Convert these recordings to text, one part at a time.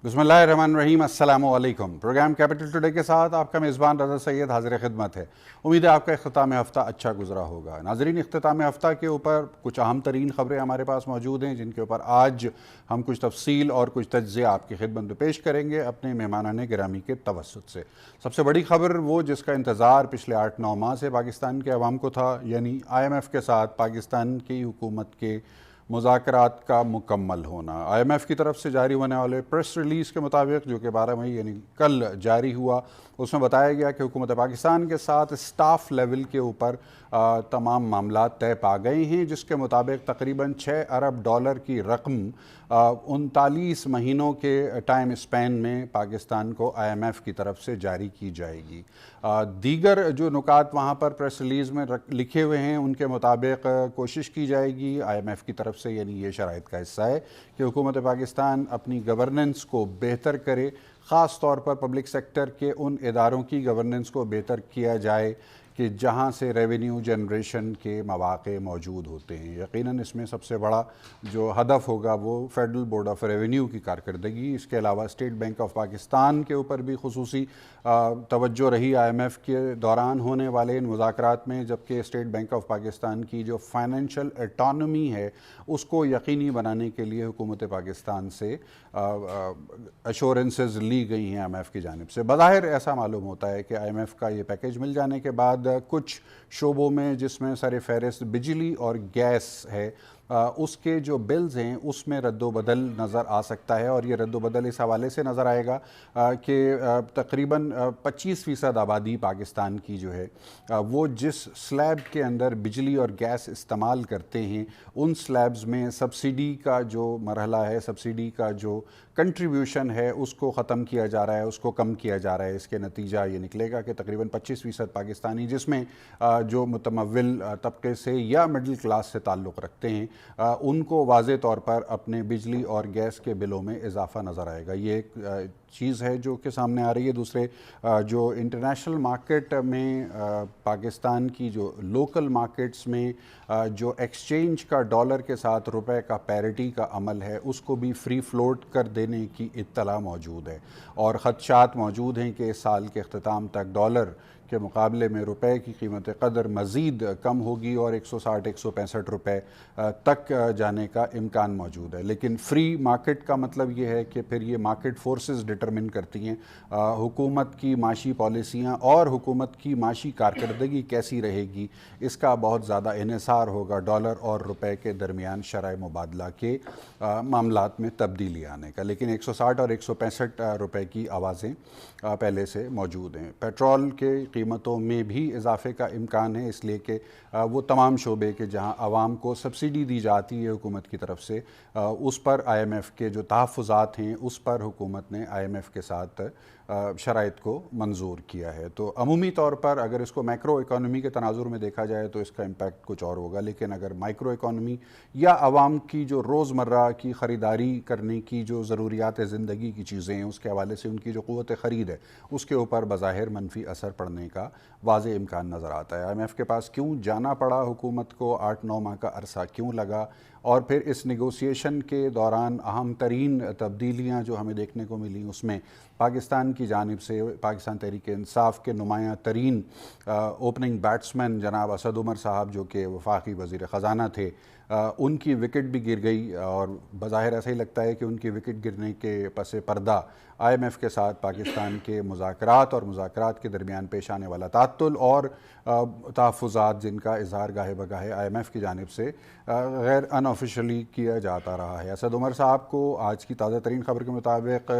بسم اللہ الرحمن الرحیم، السلام علیکم۔ پروگرام کیپٹل ٹوڈے کے ساتھ آپ کا میزبان رضا سید حاضر خدمت ہے۔ امید ہے آپ کا اختتام ہفتہ اچھا گزرا ہوگا۔ ناظرین، اختتام ہفتہ کے اوپر کچھ اہم ترین خبریں ہمارے پاس موجود ہیں، جن کے اوپر آج ہم کچھ تفصیل اور کچھ تجزیہ آپ کی خدمت میں پیش کریں گے اپنے مہمانان گرامی کے توسط سے۔ سب سے بڑی خبر وہ جس کا انتظار پچھلے 8-9 ماہ سے پاکستان کے عوام کو تھا، یعنی IMF کے ساتھ پاکستان کی حکومت کے مذاکرات کا مکمل ہونا۔ IMF کی طرف سے جاری ہونے والے پریس ریلیز کے مطابق، جو کہ 12 مئی یعنی کل جاری ہوا، اس میں بتایا گیا کہ حکومت پاکستان کے ساتھ اسٹاف لیول کے اوپر تمام معاملات طے پا گئے ہیں، جس کے مطابق تقریباً $6 ارب کی رقم 39 مہینوں کے ٹائم اسپین میں پاکستان کو IMF کی طرف سے جاری کی جائے گی۔ دیگر جو نکات وہاں پر پریس ریلیز میں لکھے ہوئے ہیں، ان کے مطابق کوشش کی جائے گی IMF کی طرف سے، یعنی یہ شرائط کا حصہ ہے کہ حکومت پاکستان اپنی گورننس کو بہتر کرے، خاص طور پر پبلک سیکٹر کے ان اداروں کی گورننس کو بہتر کیا جائے کہ جہاں سے ریونیو جنریشن کے مواقع موجود ہوتے ہیں۔ یقیناً اس میں سب سے بڑا جو ہدف ہوگا وہ فیڈرل بورڈ آف ریونیو کی کارکردگی، اس کے علاوہ اسٹیٹ بینک آف پاکستان کے اوپر بھی خصوصی توجہ رہی IMF کے دوران ہونے والے ان مذاکرات میں، جبکہ اسٹیٹ بینک آف پاکستان کی جو فائنینشیل اٹانومی ہے اس کو یقینی بنانے کے لیے حکومت پاکستان سے ایشورنسز لی گئی ہیں IMF کی جانب سے۔ بظاہر ایسا معلوم ہوتا ہے کہ IMF کا یہ پیکیج مل جانے کے بعد کچھ شعبوں میں، جس میں سر فہرست بجلی اور گیس ہے، اس کے جو بلز ہیں اس میں رد و بدل نظر آ سکتا ہے، اور یہ رد و بدل اس حوالے سے نظر آئے گا کہ تقریباً 25% آبادی پاکستان کی جو ہے وہ جس سلیب کے اندر بجلی اور گیس استعمال کرتے ہیں، ان سلیبز میں سبسڈی کا جو مرحلہ ہے، سبسڈی کا جو کنٹریبیوشن ہے، اس کو ختم کیا جا رہا ہے، اس کو کم کیا جا رہا ہے۔ اس کے نتیجہ یہ نکلے گا کہ تقریباً 25% پاکستانی، جس میں جو متمول طبقے سے یا مڈل کلاس سے تعلق رکھتے ہیں، ان کو واضح طور پر اپنے بجلی اور گیس کے بلوں میں اضافہ نظر آئے گا۔ یہ ایک چیز ہے جو کہ سامنے آ رہی ہے۔ دوسرے جو انٹرنیشنل مارکیٹ میں پاکستان کی جو لوکل مارکیٹس میں جو ایکسچینج کا ڈالر کے ساتھ روپے کا پیرٹی کا عمل ہے، اس کو بھی فری فلوٹ کر دینے کی اطلاع موجود ہے، اور خدشات موجود ہیں کہ اس سال کے اختتام تک ڈالر کے مقابلے میں روپے کی قیمت قدر مزید کم ہوگی اور 160-165 روپے تک جانے کا امکان موجود ہے۔ لیکن فری مارکیٹ کا مطلب یہ ہے کہ پھر یہ مارکیٹ فورسز ڈٹرمن کرتی ہیں حکومت کی معاشی پالیسیاں، اور حکومت کی معاشی کارکردگی کیسی رہے گی، اس کا بہت زیادہ انحصار ہوگا ڈالر اور روپے کے درمیان شرح مبادلہ کے معاملات میں تبدیلی آنے کا۔ لیکن 160 اور 165 روپے کی آوازیں پہلے سے موجود ہیں۔ پیٹرول کے قیمتوں میں بھی اضافے کا امکان ہے، اس لیے کہ وہ تمام شعبے کے جہاں عوام کو سبسڈی دی جاتی ہے حکومت کی طرف سے، اس پر IMF کے جو تحفظات ہیں اس پر حکومت نے IMF کے ساتھ شرائط کو منظور کیا ہے۔ تو عمومی طور پر اگر اس کو میکرو اکانومی کے تناظر میں دیکھا جائے تو اس کا امپیکٹ کچھ اور ہوگا، لیکن اگر مائکرو اکانومی یا عوام کی جو روزمرہ کی خریداری کرنے کی جو ضروریات زندگی کی چیزیں ہیں، اس کے حوالے سے ان کی جو قوت خرید ہے، اس کے اوپر بظاہر منفی اثر پڑنے کا واضح امکان نظر آتا ہے۔ IMF کے پاس کیوں جانا پڑا حکومت کو، 8-9 ماہ کا عرصہ کیوں لگا، اور پھر اس نیگوسیشن کے دوران اہم ترین تبدیلیاں جو ہمیں دیکھنے کو ملی، اس میں پاکستان کی جانب سے پاکستان تحریک انصاف کے نمایاں ترین اوپننگ بیٹسمین جناب اسد عمر صاحب، جو کہ وفاقی وزیر خزانہ تھے، ان کی وکٹ بھی گر گئی، اور بظاہر ایسا ہی لگتا ہے کہ ان کی وکٹ گرنے کے پس پردہ IMF کے ساتھ پاکستان کے مذاکرات اور مذاکرات کے درمیان پیش آنے والا تعطل اور تحفظات، جن کا اظہار گاہے بگاہے IMF کی جانب سے غیر ان آفیشلی کیا جاتا رہا ہے۔ اسد عمر صاحب کو آج کی تازہ ترین خبر کے مطابق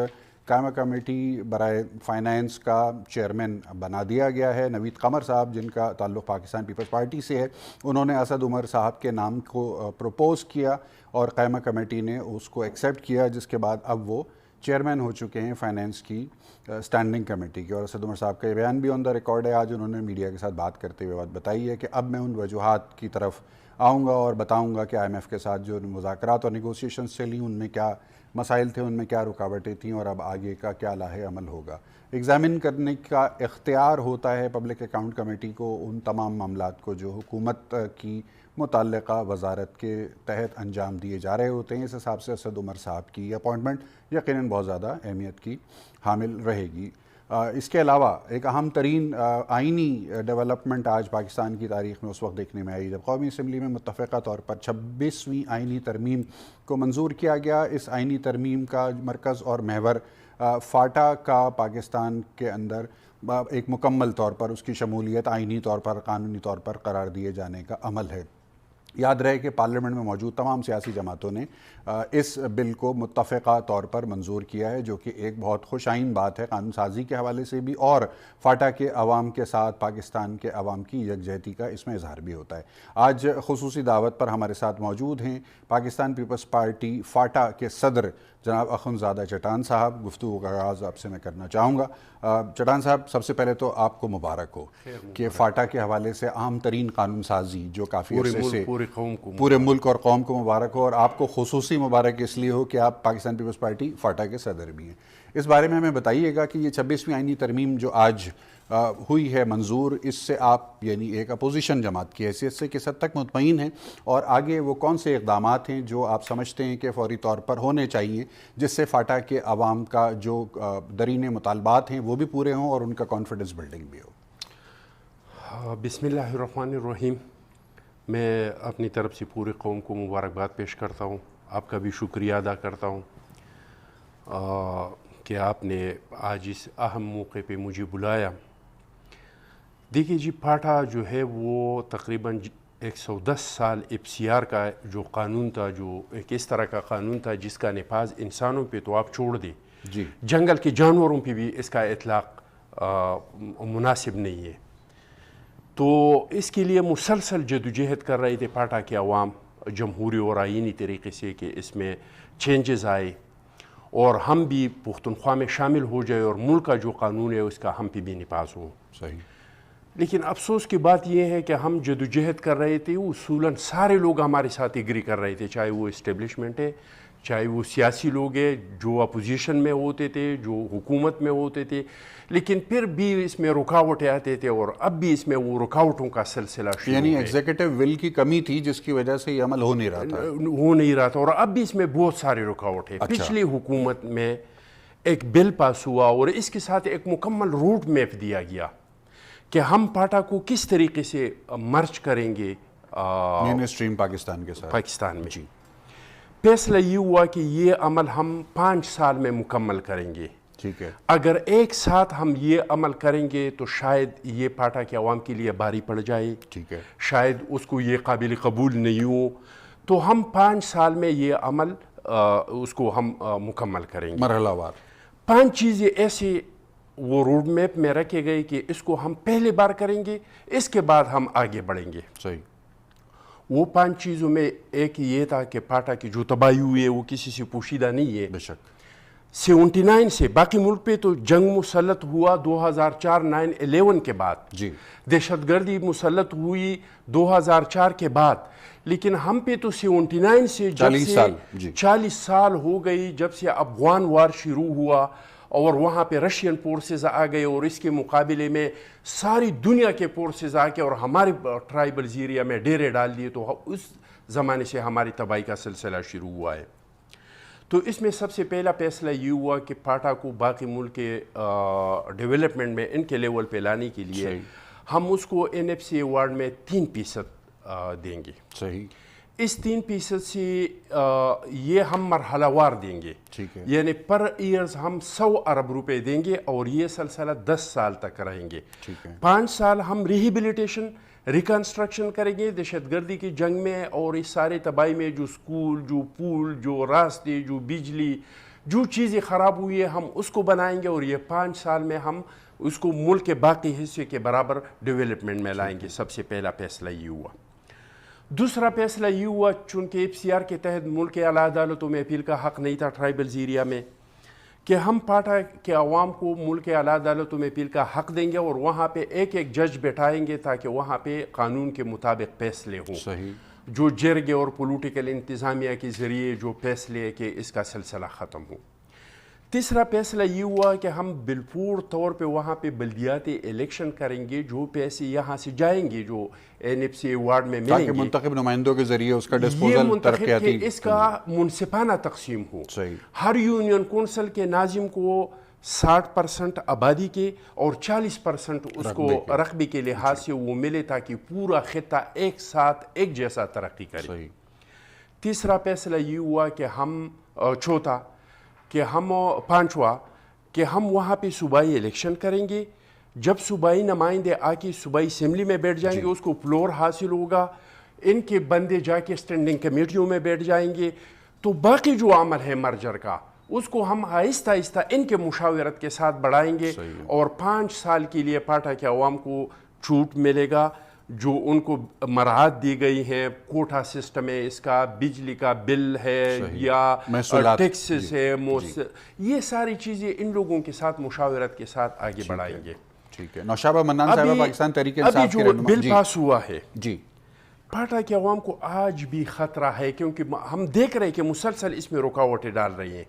قائمہ کمیٹی برائے فائنانس کا چیئرمین بنا دیا گیا ہے۔ نوید قمر صاحب، جن کا تعلق پاکستان پیپلز پارٹی سے ہے، انہوں نے اسد عمر صاحب کے نام کو پروپوز کیا اور قائمہ کمیٹی نے اس کو ایکسیپٹ کیا، جس کے بعد اب وہ چیئرمین ہو چکے ہیں فائنانس کی اسٹینڈنگ کمیٹی کی۔ اور اسد عمر صاحب کا یہ بیان بھی آن دا ریکارڈ ہے، آج انہوں نے میڈیا کے ساتھ بات کرتے ہوئے بات بتائی ہے کہ اب میں ان وجوہات کی طرف آؤں گا اور بتاؤں گا کہ IMF کے ساتھ جو مذاکرات اور نیگوسیشنز چلی ان میں کیا مسائل تھے ان میں کیا رکاوٹیں تھیں اور اب آگے کا کیا لاہ عمل ہوگا. ایگزامن کرنے کا اختیار ہوتا ہے پبلک اکاؤنٹ کمیٹی کو ان تمام معاملات کو جو حکومت کی متعلقہ وزارت کے تحت انجام دیے جا رہے ہوتے ہیں. اس حساب سے اسد عمر صاحب کی اپوائنٹمنٹ یقیناً بہت زیادہ اہمیت کی حامل رہے گی. اس کے علاوہ ایک اہم ترین آئینی ڈیولپمنٹ آج پاکستان کی تاریخ میں اس وقت دیکھنے میں آئی جب قومی اسمبلی میں متفقہ طور پر 26ویں آئینی ترمیم کو منظور کیا گیا. اس آئینی ترمیم کا مرکز اور محور فاٹا کا پاکستان کے اندر ایک مکمل طور پر اس کی شمولیت آئینی طور پر قانونی طور پر قرار دیے جانے کا عمل ہے. یاد رہے کہ پارلیمنٹ میں موجود تمام سیاسی جماعتوں نے اس بل کو متفقہ طور پر منظور کیا ہے جو کہ ایک بہت خوش آئین بات ہے قانون سازی کے حوالے سے بھی اور فاٹا کے عوام کے ساتھ پاکستان کے عوام کی یکجہتی کا اس میں اظہار بھی ہوتا ہے. آج خصوصی دعوت پر ہمارے ساتھ موجود ہیں پاکستان پیپلز پارٹی فاٹا کے صدر جناب اخندزادہ چٹان صاحب. گفتگو کا آغاز آپ سے میں کرنا چاہوں گا. چٹان صاحب سب سے پہلے تو آپ کو مبارک ہو کہ فاٹا کے حوالے سے عام ترین قانون سازی جو کافی عرصے سے پورے ملک اور قوم کو مبارک ہو اور آپ کو خصوصی مبارک اس لیے ہو کہ آپ پاکستان پیپلز پارٹی فاٹا کے صدر بھی ہیں. اس بارے میں ہمیں بتائیے گا کہ یہ 26ویں آئینی ترمیم جو آج ہوئی ہے منظور, اس سے آپ یعنی ایک اپوزیشن جماعت کی حیثیت سے کس حد تک مطمئن ہیں اور آگے وہ کون سے اقدامات ہیں جو آپ سمجھتے ہیں کہ فوری طور پر ہونے چاہیے جس سے فاٹا کے عوام کا جو درین مطالبات ہیں وہ بھی پورے ہوں اور ان کا کانفیڈنس بلڈنگ بھی ہو؟ بسم اللہ الرحمن الرحیم. میں اپنی طرف سے پورے قوم کو مبارکباد پیش کرتا ہوں. آپ کا بھی شکریہ ادا کرتا ہوں کہ آپ نے آج اس اہم موقع پہ مجھے بلایا. دیکھیے جی, فاٹا جو ہے وہ تقریباً 110 سال FCR کا جو قانون تھا, جو ایک اس طرح کا قانون تھا جس کا نفاذ انسانوں پہ تو آپ چھوڑ دیں, جی جنگل کے جانوروں پہ بھی اس کا اطلاق مناسب نہیں ہے. تو اس کے لیے مسلسل جدوجہد کر رہے تھے فاٹا کے عوام جمہوری اور آئینی طریقے سے کہ اس میں چینجز آئے اور ہم بھی پختونخوا میں شامل ہو جائے اور ملک کا جو قانون ہے اس کا ہم پہ بھی نفاذ ہو. صحیح. لیکن افسوس کی بات یہ ہے کہ ہم جدوجہد کر رہے تھے, اصولاً سارے لوگ ہمارے ساتھ ایگری کر رہے تھے, چاہے وہ اسٹیبلشمنٹ ہے, چاہے وہ سیاسی لوگ ہیں جو اپوزیشن میں ہوتے تھے, جو حکومت میں ہوتے تھے, لیکن پھر بھی اس میں رکاوٹیں آتے تھے اور اب بھی اس میں وہ رکاوٹوں کا سلسلہ شروع ہے. یعنی ایگزیکٹو ول کی کمی تھی جس کی وجہ سے یہ عمل ہو نہیں رہا تھا اور اب بھی اس میں بہت سارے رکاوٹ ہیں. پچھلی حکومت میں ایک بل پاس ہوا اور اس کے ساتھ ایک مکمل روٹ میپ دیا گیا کہ ہم فاٹا کو کس طریقے سے مرج کریں گے مین اسٹریم پاکستان کے ساتھ پاکستان میں. فیصلہ یہ ہوا کہ یہ عمل ہم 5 سال میں مکمل کریں گے. ٹھیک ہے. اگر ایک ساتھ ہم یہ عمل کریں گے تو شاید یہ فاٹا کے عوام کے لیے بھاری پڑ جائے, ٹھیک ہے, شاید اس کو یہ قابل قبول نہیں ہو, تو ہم 5 سال میں یہ عمل اس کو ہم مکمل کریں گے مرحلہ وار. 5 چیزیں ایسے وہ روڈ میپ میں رکھے گئے کہ اس کو ہم پہلے بار کریں گے, اس کے بعد ہم آگے بڑھیں گے. صحیح. وہ 5 چیزوں میں ایک یہ تھا کہ فاٹا کی جو تباہی ہوئی ہے وہ کسی سے پوشیدہ نہیں ہے. بے شک. 79 سے باقی ملک پہ تو جنگ مسلط ہوا 2004 9/11 کے بعد, جی دہشت گردی مسلط ہوئی 2004 کے بعد, لیکن ہم پہ تو 79 سے 40 سال ہو گئی جب سے افغان وار شروع ہوا اور وہاں پہ رشین فورسز آ گئے اور اس کے مقابلے میں ساری دنیا کے فورسز آ کے اور ہمارے ٹرائبلز ایریا میں ڈیرے ڈال دیے. تو اس زمانے سے ہماری تباہی کا سلسلہ شروع ہوا ہے. تو اس میں سب سے پہلا فیصلہ یہ ہوا کہ فاٹا کو باقی ملک کے ڈیولپمنٹ میں ان کے لیول پہ لانے کے لیے ہم اس کو NFC ایوارڈ میں 3% دیں گے. صحیح. اس 3% سے یہ ہم مرحلہ وار دیں گے. ٹھیک ہے. یعنی پر ایئرز ہم 100 ارب روپے دیں گے اور یہ سلسلہ 10 سال تک رہیں گے. 5 سال ہم ریہیبلیٹیشن ریکنسٹرکشن کریں گے دہشت گردی کی جنگ میں اور اس سارے تباہی میں جو سکول, جو پول, جو راستے, جو بجلی, جو چیزیں خراب ہوئی ہیں ہم اس کو بنائیں گے اور یہ 5 سال میں ہم اس کو ملک کے باقی حصے کے برابر ڈیولپمنٹ میں لائیں گے. سب سے پہلا فیصلہ یہ ہوا. دوسرا فیصلہ یہ ہوا چونکہ FCR کے تحت ملک کے اعلیٰ عدالتوں میں اپیل کا حق نہیں تھا ٹرائبلز ایریا میں, کہ ہم فاٹا کے عوام کو ملک کے اعلیٰ عدالتوں میں اپیل کا حق دیں گے اور وہاں پہ ایک جج بٹھائیں گے تاکہ وہاں پہ قانون کے مطابق فیصلے ہوں. صحیح. جو جرگ اور پولیٹیکل انتظامیہ کے ذریعے جو فیصلے کہ اس کا سلسلہ ختم ہو۔ تیسرا فیصلہ یہ ہوا کہ ہم بالفور طور پہ وہاں پہ بلدیاتی الیکشن کریں گے، جو پیسے یہاں سے جائیں گے جو NFCA وارڈ میں ملیں گے، تاکہ منتخب نمائندوں کے ذریعے اس کا یہ ڈسپوزل منتخب ترقیاتی کہ اس کا منصفانہ تقسیم ہو۔ صحیح۔ ہر یونین کونسل کے ناظم کو 60% آبادی کے اور 40% اس کو رقبے کے لحاظ سے وہ ملے تاکہ پورا خطہ ایک ساتھ ایک جیسا ترقی کرے۔ صحیح۔ تیسرا فیصلہ یہ ہوا کہ ہم چوتھا کہ ہم پانچواں کہ ہم وہاں پہ صوبائی الیکشن کریں گے۔ جب صوبائی نمائندے آ کے صوبائی اسمبلی میں بیٹھ جائیں گے، اس کو فلور حاصل ہوگا، ان کے بندے جا کے اسٹینڈنگ کمیٹیوں میں بیٹھ جائیں گے، تو باقی جو عمل ہے مرجر کا اس کو ہم آہستہ آہستہ ان کے مشاورت کے ساتھ بڑھائیں گے، اور 5 سال کے لیے پاٹا کے عوام کو چھوٹ ملے گا جو ان کو مراحت دی گئی ہیں۔ کوٹا سسٹم ہے، اس کا بجلی کا بل ہے یا ٹیکسز ہے، یہ ساری چیزیں ان لوگوں کے ساتھ مشاورت کے ساتھ آگے بڑھائیں گے۔ ٹھیک ہے۔ نوشابہ منان صاحبہ پاکستان تحریک انصاف ابھی جو بل پاس ہوا ہے، جی، پاٹا کے عوام کو آج بھی خطرہ ہے، کیونکہ ہم دیکھ رہے ہیں کہ مسلسل اس میں رکاوٹیں ڈال رہی ہیں۔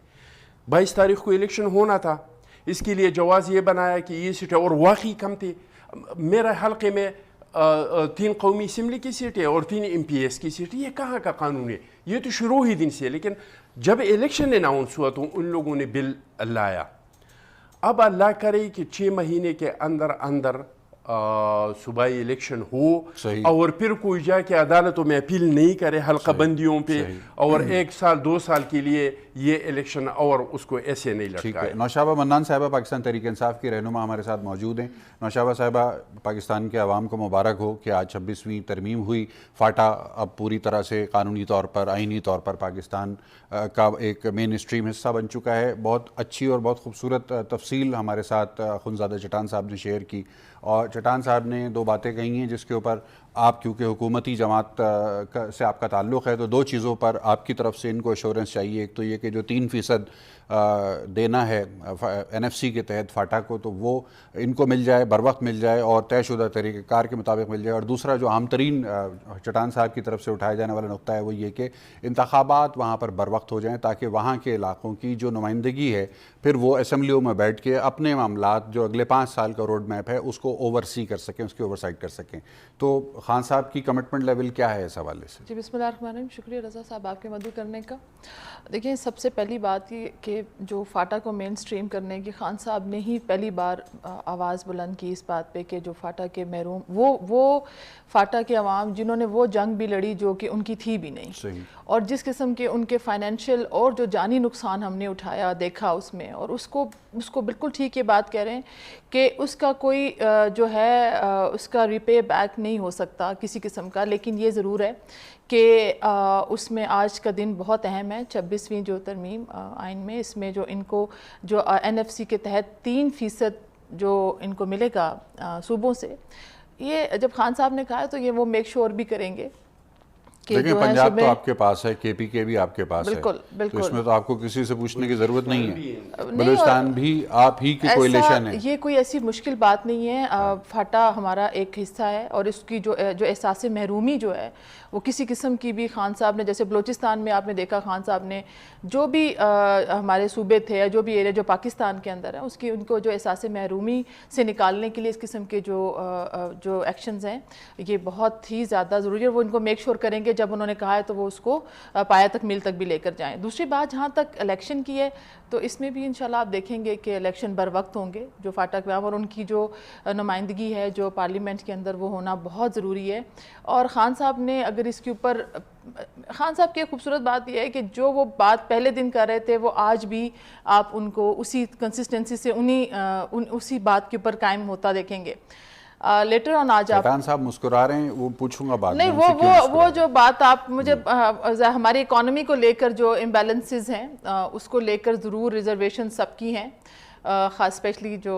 22 تاریخ کو الیکشن ہونا تھا، اس کے لیے جواز یہ بنایا کہ یہ سیٹیں اور واقعی کم تھی۔ میرے حلقے میں 3 قومی اسمبلی کی سیٹیں اور 3 MPS کی سیٹیں، یہ کہاں کا قانون ہے؟ یہ تو شروع ہی دن سے ہے، لیکن جب الیکشن اناؤنس ہوا تو ان لوگوں نے بل لایا۔ اب اللہ کرے کہ 6 مہینے کے اندر اندر صوبائی الیکشن ہو، اور پھر کوئی جا کے عدالتوں میں اپیل نہیں کرے حلقہ بندیوں پہ، اور 1 سال 2 سال کے لیے یہ الیکشن اور اس کو ایسے نہیں لٹکائے۔ نوشابہ منان صاحبہ پاکستان تحریک انصاف کی رہنما ہمارے ساتھ موجود ہیں۔ نوشابہ صاحبہ، پاکستان کے عوام کو مبارک ہو کہ آج 26ویں ترمیم ہوئی، فاٹا اب پوری طرح سے قانونی طور پر، آئینی طور پر پاکستان کا ایک مین اسٹریم حصہ بن چکا ہے۔ بہت اچھی اور بہت خوبصورت تفصیل ہمارے ساتھ خنزادہ چٹان صاحب نے شیئر کی، اور چٹان صاحب نے 2 باتیں کہی ہیں جس کے اوپر آپ، کیونکہ حکومتی جماعت سے آپ کا تعلق ہے، تو 2 چیزوں پر آپ کی طرف سے ان کو ایشورنس چاہیے۔ ایک تو یہ کہ جو 3% دینا ہے NFC کے تحت فاٹا کو، تو وہ ان کو مل جائے، بر وقت مل جائے اور طے شدہ طریقہ کار کے مطابق مل جائے۔ اور دوسرا جو عام ترین چٹان صاحب کی طرف سے اٹھایا جانے والا نقطہ ہے وہ یہ کہ انتخابات وہاں پر بر وقت ہو جائیں، تاکہ وہاں کے علاقوں کی جو نمائندگی ہے پھر وہ اسمبلیوں میں بیٹھ کے اپنے معاملات جو اگلے 5 سال کا روڈ میپ ہے اس کو اوورسی کر سکیں، اس کی اوورسائٹ کر سکیں۔ تو خان صاحب کی کمٹمنٹ لیول کیا ہے اس حوالے سے؟ جی، بسم اللہ الرحمن الرحیم۔ شکریہ رضا صاحب آپ کے مدعو کرنے کا۔ دیکھیں، سب سے پہلی بات یہ کہ جو فاٹا کو مین سٹریم کرنے کی خان صاحب نے ہی پہلی بار آواز بلند کی اس بات پہ کہ جو فاٹا کے محروم، وہ فاٹا کے عوام جنہوں نے وہ جنگ بھی لڑی جو کہ ان کی تھی بھی نہیں، صحیح، اور جس قسم کے ان کے فائنینشیل اور جو جانی نقصان ہم نے اٹھایا دیکھا اس میں، اور اس کو بالکل ٹھیک یہ بات کہہ رہے ہیں کہ اس کا کوئی جو ہے اس کا ریپے بیک نہیں ہو سکتا کسی قسم کا، لیکن یہ ضرور ہے کہ اس میں آج کا دن بہت اہم ہے۔ 26ویں جو ترمیم آئین میں، اس میں جو ان کو جو NFC کے تحت 3% جو ان کو ملے گا صوبوں سے، یہ جب خان صاحب نے کہا تو یہ وہ میک شور بھی کریں گے کہ دیکھیں پنجاب تو آپ کے پاس ہے، KPK بھی آپ کے پاس ہے، بالکل تو اس میں تو آپ کو کسی سے پوچھنے کی ضرورت نہیں ہے۔ بلوچستان بھی آپ ہی کی کوئلیشن ہے، یہ کوئی ایسی مشکل بات نہیں ہے۔ فاٹا ہمارا ایک حصہ ہے، اور اس کی جو احساس محرومی جو ہے وہ کسی قسم کی بھی خان صاحب نے، جیسے بلوچستان میں آپ نے دیکھا خان صاحب نے جو بھی ہمارے صوبے تھے، جو بھی ایریا جو پاکستان کے اندر ہے، ان کو جو احساس محرومی سے نکالنے کے لیے اس قسم کے جو ایکشنز ہیں یہ بہت ہی زیادہ ضروری ہے۔ وہ ان کو میک شور کریں گے، جب انہوں نے کہا ہے تو وہ اس کو پایا تک میل تک بھی لے کر جائیں۔ دوسری بات جہاں تک الیکشن کی ہے تو اس میں بھی انشاءاللہ آپ دیکھیں گے کہ الیکشن بر وقت ہوں گے، جو فاٹا کے اور ان کی جو نمائندگی ہے جو پارلیمنٹ کے اندر وہ ہونا بہت ضروری ہے۔ اور خان صاحب نے اگر اس کے اوپر، خان صاحب کی ایک خوبصورت بات یہ ہے کہ جو وہ بات پہلے دن کر رہے تھے وہ آج بھی آپ ان کو اسی کنسسٹنسی سے اسی بات کے اوپر قائم ہوتا دیکھیں گے۔ لیٹر آن آج آپ چٹان صاحب مسکرا رہے ہیں، وہ پوچھوں گا بعد میں، نہیں وہ جو بات آپ مجھے ہماری اکانومی کو لے کر جو امبیلنسز ہیں اس کو لے کر ضرور ریزرویشن سب کی ہیں، خاص اسپیشلی جو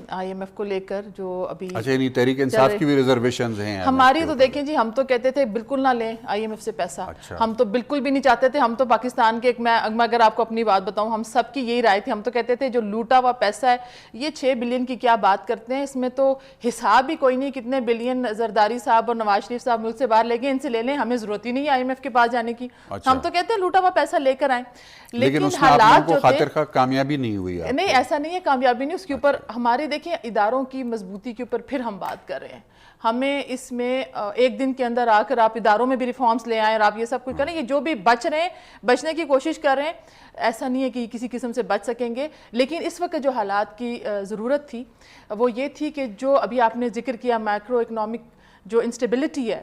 آئی ایم ایف کو لے کر جو ابھی اچھا یعنی تحریک انصاف کی بھی ریزرویشنز ہیں ہماری؟ تو دیکھیں جی ہم تو کہتے تھے بالکل نہ لیں آئی ایم ایف سے پیسہ, ہم تو بالکل بھی نہیں چاہتے تھے. ہم تو پاکستان کے میں اگر آپ کو اپنی بات بتاؤں, ہم سب کی یہی رائے تھی. ہم تو کہتے تھے جو لوٹا ہوا پیسہ ہے یہ 6 بلین کی کیا بات کرتے ہیں, اس میں تو حساب ہی کوئی نہیں کتنے بلین زرداری صاحب اور نواز شریف صاحب ملک سے باہر لے گئے, ان سے لے لیں, ہمیں ضرورت ہی نہیں ہے آئی ایم ایف کے پاس جانے کی. ہم تو کہتے ہیں لوٹا ہوا پیسہ لے کر آئیں. لیکن اس میں آپ لوگوں کو خاطر خواہ کامیابی نہیں ہوئی. نہیں ایسا نہیں ہے کامیابی نہیں, اس کے اوپر ہمارے دیکھیں اداروں کی مضبوطی کے اوپر پھر ہم بات کر رہے ہیں. ہمیں اس میں ایک دن کے اندر آ کر آپ اداروں میں بھی ریفارمز لے آئیں اور آپ یہ سب کچھ کریں. یہ جو بھی بچ رہے ہیں, بچنے کی کوشش کر رہے ہیں, ایسا نہیں ہے کہ کسی قسم سے بچ سکیں گے. لیکن اس وقت جو حالات کی ضرورت تھی وہ یہ تھی کہ جو ابھی آپ نے ذکر کیا میکرو اکنامک جو انسٹیبلٹی ہے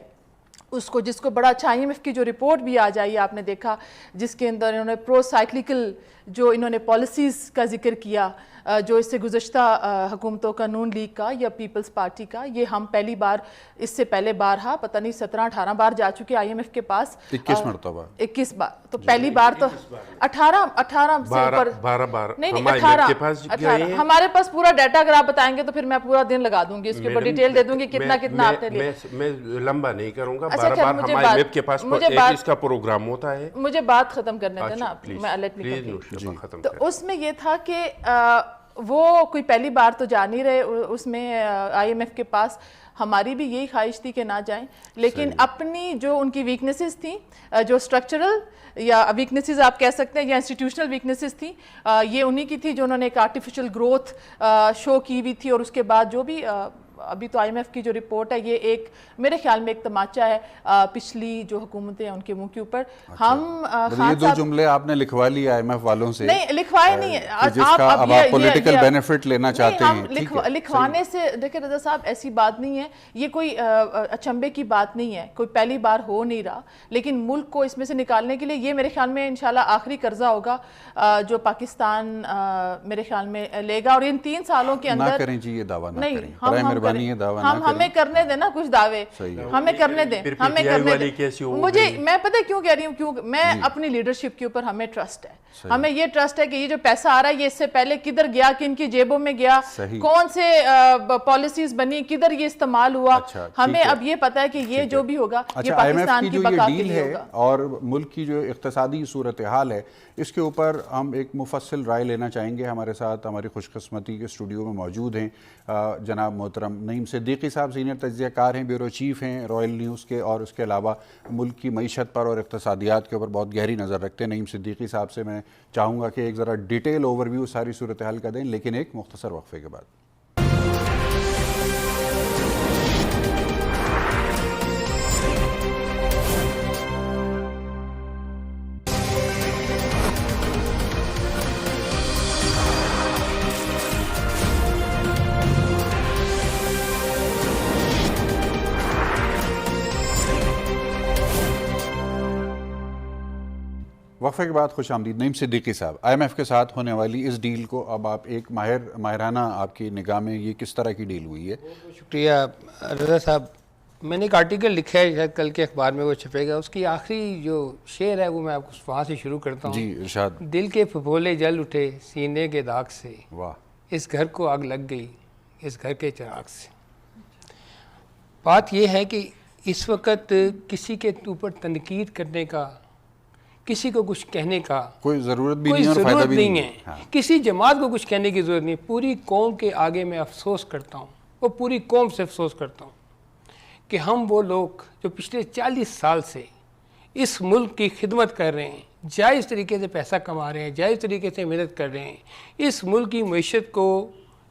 اس کو, جس کو بڑا اچھا آئی ایم ایف کی جو رپورٹ بھی آ جائی آپ نے دیکھا جس کے اندر انہوں نے پرو سائیکلیکل جو انہوں نے پالیسیز کا ذکر کیا جو اس سے گزشتہ حکومتوں کا, نون لیگ کا یا پیپلز پارٹی کا, یہ ہم پہلی بار, اس سے پہلے بار پتہ نہیں 17-18 بار جا چکے آئی ایم ایف کے پاس. 21 مرتبہ 21 بار تو پہلی بار تو 18 سے اوپر 12 بار نہیں 18 ہمارے پاس پورا ڈیٹا اگر آپ بتائیں گے تو پھر میں پورا دن لگا دوں گی اس کے اوپر ڈیٹیل دے دوں گی کتنا آپ نے لیا. میں لمبا نہیں کروں گا. 12 بار ہمارے آئی ایم ایف کے پاس ایک اس کا پروگرام ہوتا ہے. مجھے بات ختم کرنے دیں نا, میں لیٹ می کمپلیٹ. تو اس میں یہ تھا کہ وہ کوئی پہلی بار تو جا نہیں رہے اس میں آئی ایم ایف کے پاس. ہماری بھی یہی خواہش تھی کہ نہ جائیں, لیکن اپنی جو ان کی ویکنیسز تھیں, جو اسٹرکچرل یا ویکنیسز آپ کہہ سکتے ہیں یا انسٹیٹیوشنل ویکنیسز تھیں, یہ انہی کی تھی جو انہوں نے ایک آرٹیفیشل گروتھ شو کی ہوئی تھی. اور اس کے بعد جو بھی ابھی تو آئی ایم ایف کی جو رپورٹ ہے یہ ایک میرے خیال میں ایک تماچہ ہے پچھلی جو حکومتیں ہیں ان کے منہ کے اوپر. ہم یہ دو جملے آپ نے لکھوا لیے آئی ایم ایف والوں سے, نہیں لکھوائے نہیں, جس کا اب آپ پولیٹیکل بینیفٹ لینا چاہتے ہیں. لکھوانے سے دیکھیں رضا صاحب ایسی بات نہیں ہے, یہ کوئی اچنبے کی بات نہیں ہے, کوئی پہلی بار ہو نہیں رہا, لیکن ملک کو اس میں سے نکالنے کے لیے یہ میرے خیال میں انشاءاللہ آخری قرضہ ہوگا جو پاکستان میرے خیال میں لے گا. اور ان 3 سالوں کے اندر نہ کریں جی یہ دعویٰ نہ کریں, ہمیں کرنے دیں نا کچھ دعوے, ہمیں کرنے دیں, ہمیں کرنے دیں. مجھے میں پتہ کیوں کہہ رہی ہوں, کیوں میں اپنی لیڈرشپ کے اوپر ہمیں ٹرسٹ ہے, ہمیں یہ ٹرسٹ ہے کہ یہ جو پیسہ آ رہا ہے یہ اس سے پہلے کدھر گیا, کن کی جیبوں میں گیا, کون سے پالیسیز بنی, کدھر یہ استعمال ہوا. ہمیں اب یہ پتہ ہے کہ یہ جو بھی ہوگا یہ پاکستان کی بقا کے لیے ہوگا. اور ملک کی جو اقتصادی صورتحال ہے اس کے اوپر ہم ایک مفصل رائے لینا چاہیں گے. ہمارے ساتھ ہماری خوش قسمتی کے اسٹوڈیو میں موجود ہیں جناب محترم نعیم صدیقی صاحب, سینئر تجزیہ کار ہیں, بیورو چیف ہیں رائل نیوز کے, اور اس کے علاوہ ملک کی معیشت پر اور اقتصادیات کے اوپر بہت گہری نظر رکھتے ہیں. نعیم صدیقی صاحب سے میں چاہوں گا کہ ایک ذرا ڈیٹیل اوور ویو ساری صورتحال کا دیں, لیکن ایک مختصر وقفے کے بعد. وقفے کے بعد خوش آمدید. نعیم صدیقی صاحب, آئی ایم ایف کے ساتھ ہونے والی اس ڈیل کو اب آپ ایک ماہرانہ آپ کی نگاہ میں یہ کس طرح کی ڈیل ہوئی ہے؟ شکریہ رضا صاحب. میں نے ایک آرٹیکل لکھا ہے, شاید کل کے اخبار میں وہ چھپے گا, اس کی آخری جو شعر ہے وہ میں آپ کو وہاں سے شروع کرتا ہوں. جی ارشاد. دل کے پھپھولے جل اٹھے سینے کے داغ سے, واہ, اس گھر کو آگ لگ گئی اس گھر کے چراغ سے. بات یہ ہے کہ اس وقت کسی کے اوپر تنقید کرنے کا, کسی کو کچھ کہنے کا کوئی ضرورت بھی نہیں اور فائدہ بھی نہیں ہے. کسی جماعت کو کچھ کہنے کی ضرورت نہیں. پوری قوم کے آگے میں افسوس کرتا ہوں, وہ پوری قوم سے افسوس کرتا ہوں کہ ہم وہ لوگ جو پچھلے 40 سال سے اس ملک کی خدمت کر رہے ہیں, جائز طریقے سے پیسہ کما رہے ہیں, جائز طریقے سے محنت کر رہے ہیں, اس ملک کی معیشت کو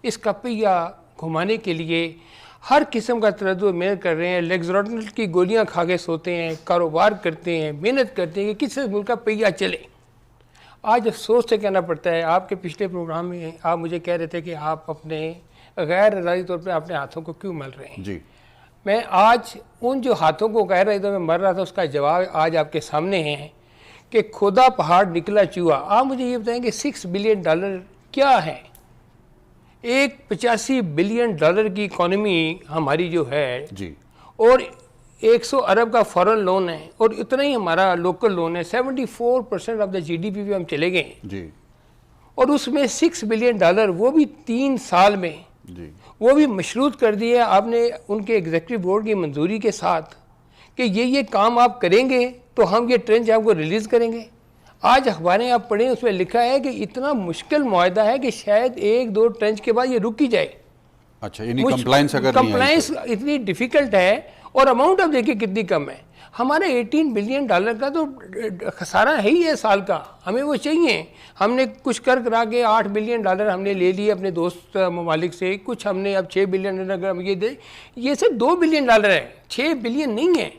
اس کا پہیہ گھمانے کے لیے ہر قسم کا تردد محنت کر رہے ہیں, لیگزروٹنل کی گولیاں کھا کے سوتے ہیں, کاروبار کرتے ہیں, محنت کرتے ہیں کہ کس ملک کا پہیہ چلے. آج افسوس سے کہنا پڑتا ہے, آپ کے پچھلے پروگرام میں آپ مجھے کہہ رہے تھے کہ آپ اپنے غیر رضائی طور پہ اپنے ہاتھوں کو کیوں مل رہے ہیں. جی, میں آج ان جو ہاتھوں کو کہہ رہے تھے میں مر رہا تھا, اس کا جواب آج آپ کے سامنے ہے کہ کھودا پہاڑ نکلا چوہا. آپ مجھے یہ بتائیں کہ $6 بلین کیا ہے؟ ایک 85 بلین ڈالر کی اکانومی ہماری جو ہے جی, اور 100 ارب کا فورن لون ہے, اور اتنا ہی ہمارا لوکل لون ہے. 74% آف دا GDP پہ ہم چلے گئے ہیں. جی, اور اس میں $6 بلین وہ بھی 3 سال میں جی وہ بھی مشروط کر دیے آپ نے ان کے ایگزیکٹو بورڈ کی منظوری کے ساتھ کہ یہ کام آپ کریں گے تو ہم یہ ٹرنچ آپ کو ریلیز کریں گے. آج اخباریں آپ پڑھیں اس میں لکھا ہے کہ اتنا مشکل معاہدہ ہے کہ شاید 1-2 ٹرنچ کے بعد یہ رک ہی جائے. اچھا یعنی کمپلائنس اگر نہیں آئی کمپلائنس اتنی ڈیفیکلٹ ہے اور اماؤنٹ آپ دیکھیں کتنی کم ہے. ہمارا $18 بلین کا تو خسارہ ہے ہی ہے سال کا, ہمیں وہ چاہیے. ہم نے کچھ کرا کے $8 بلین ہم نے لے لیے اپنے دوست ممالک سے, کچھ ہم نے اب $6 بلین اگر ہم یہ دے, یہ صرف $2 بلین ہے, $6 بلین نہیں ہے.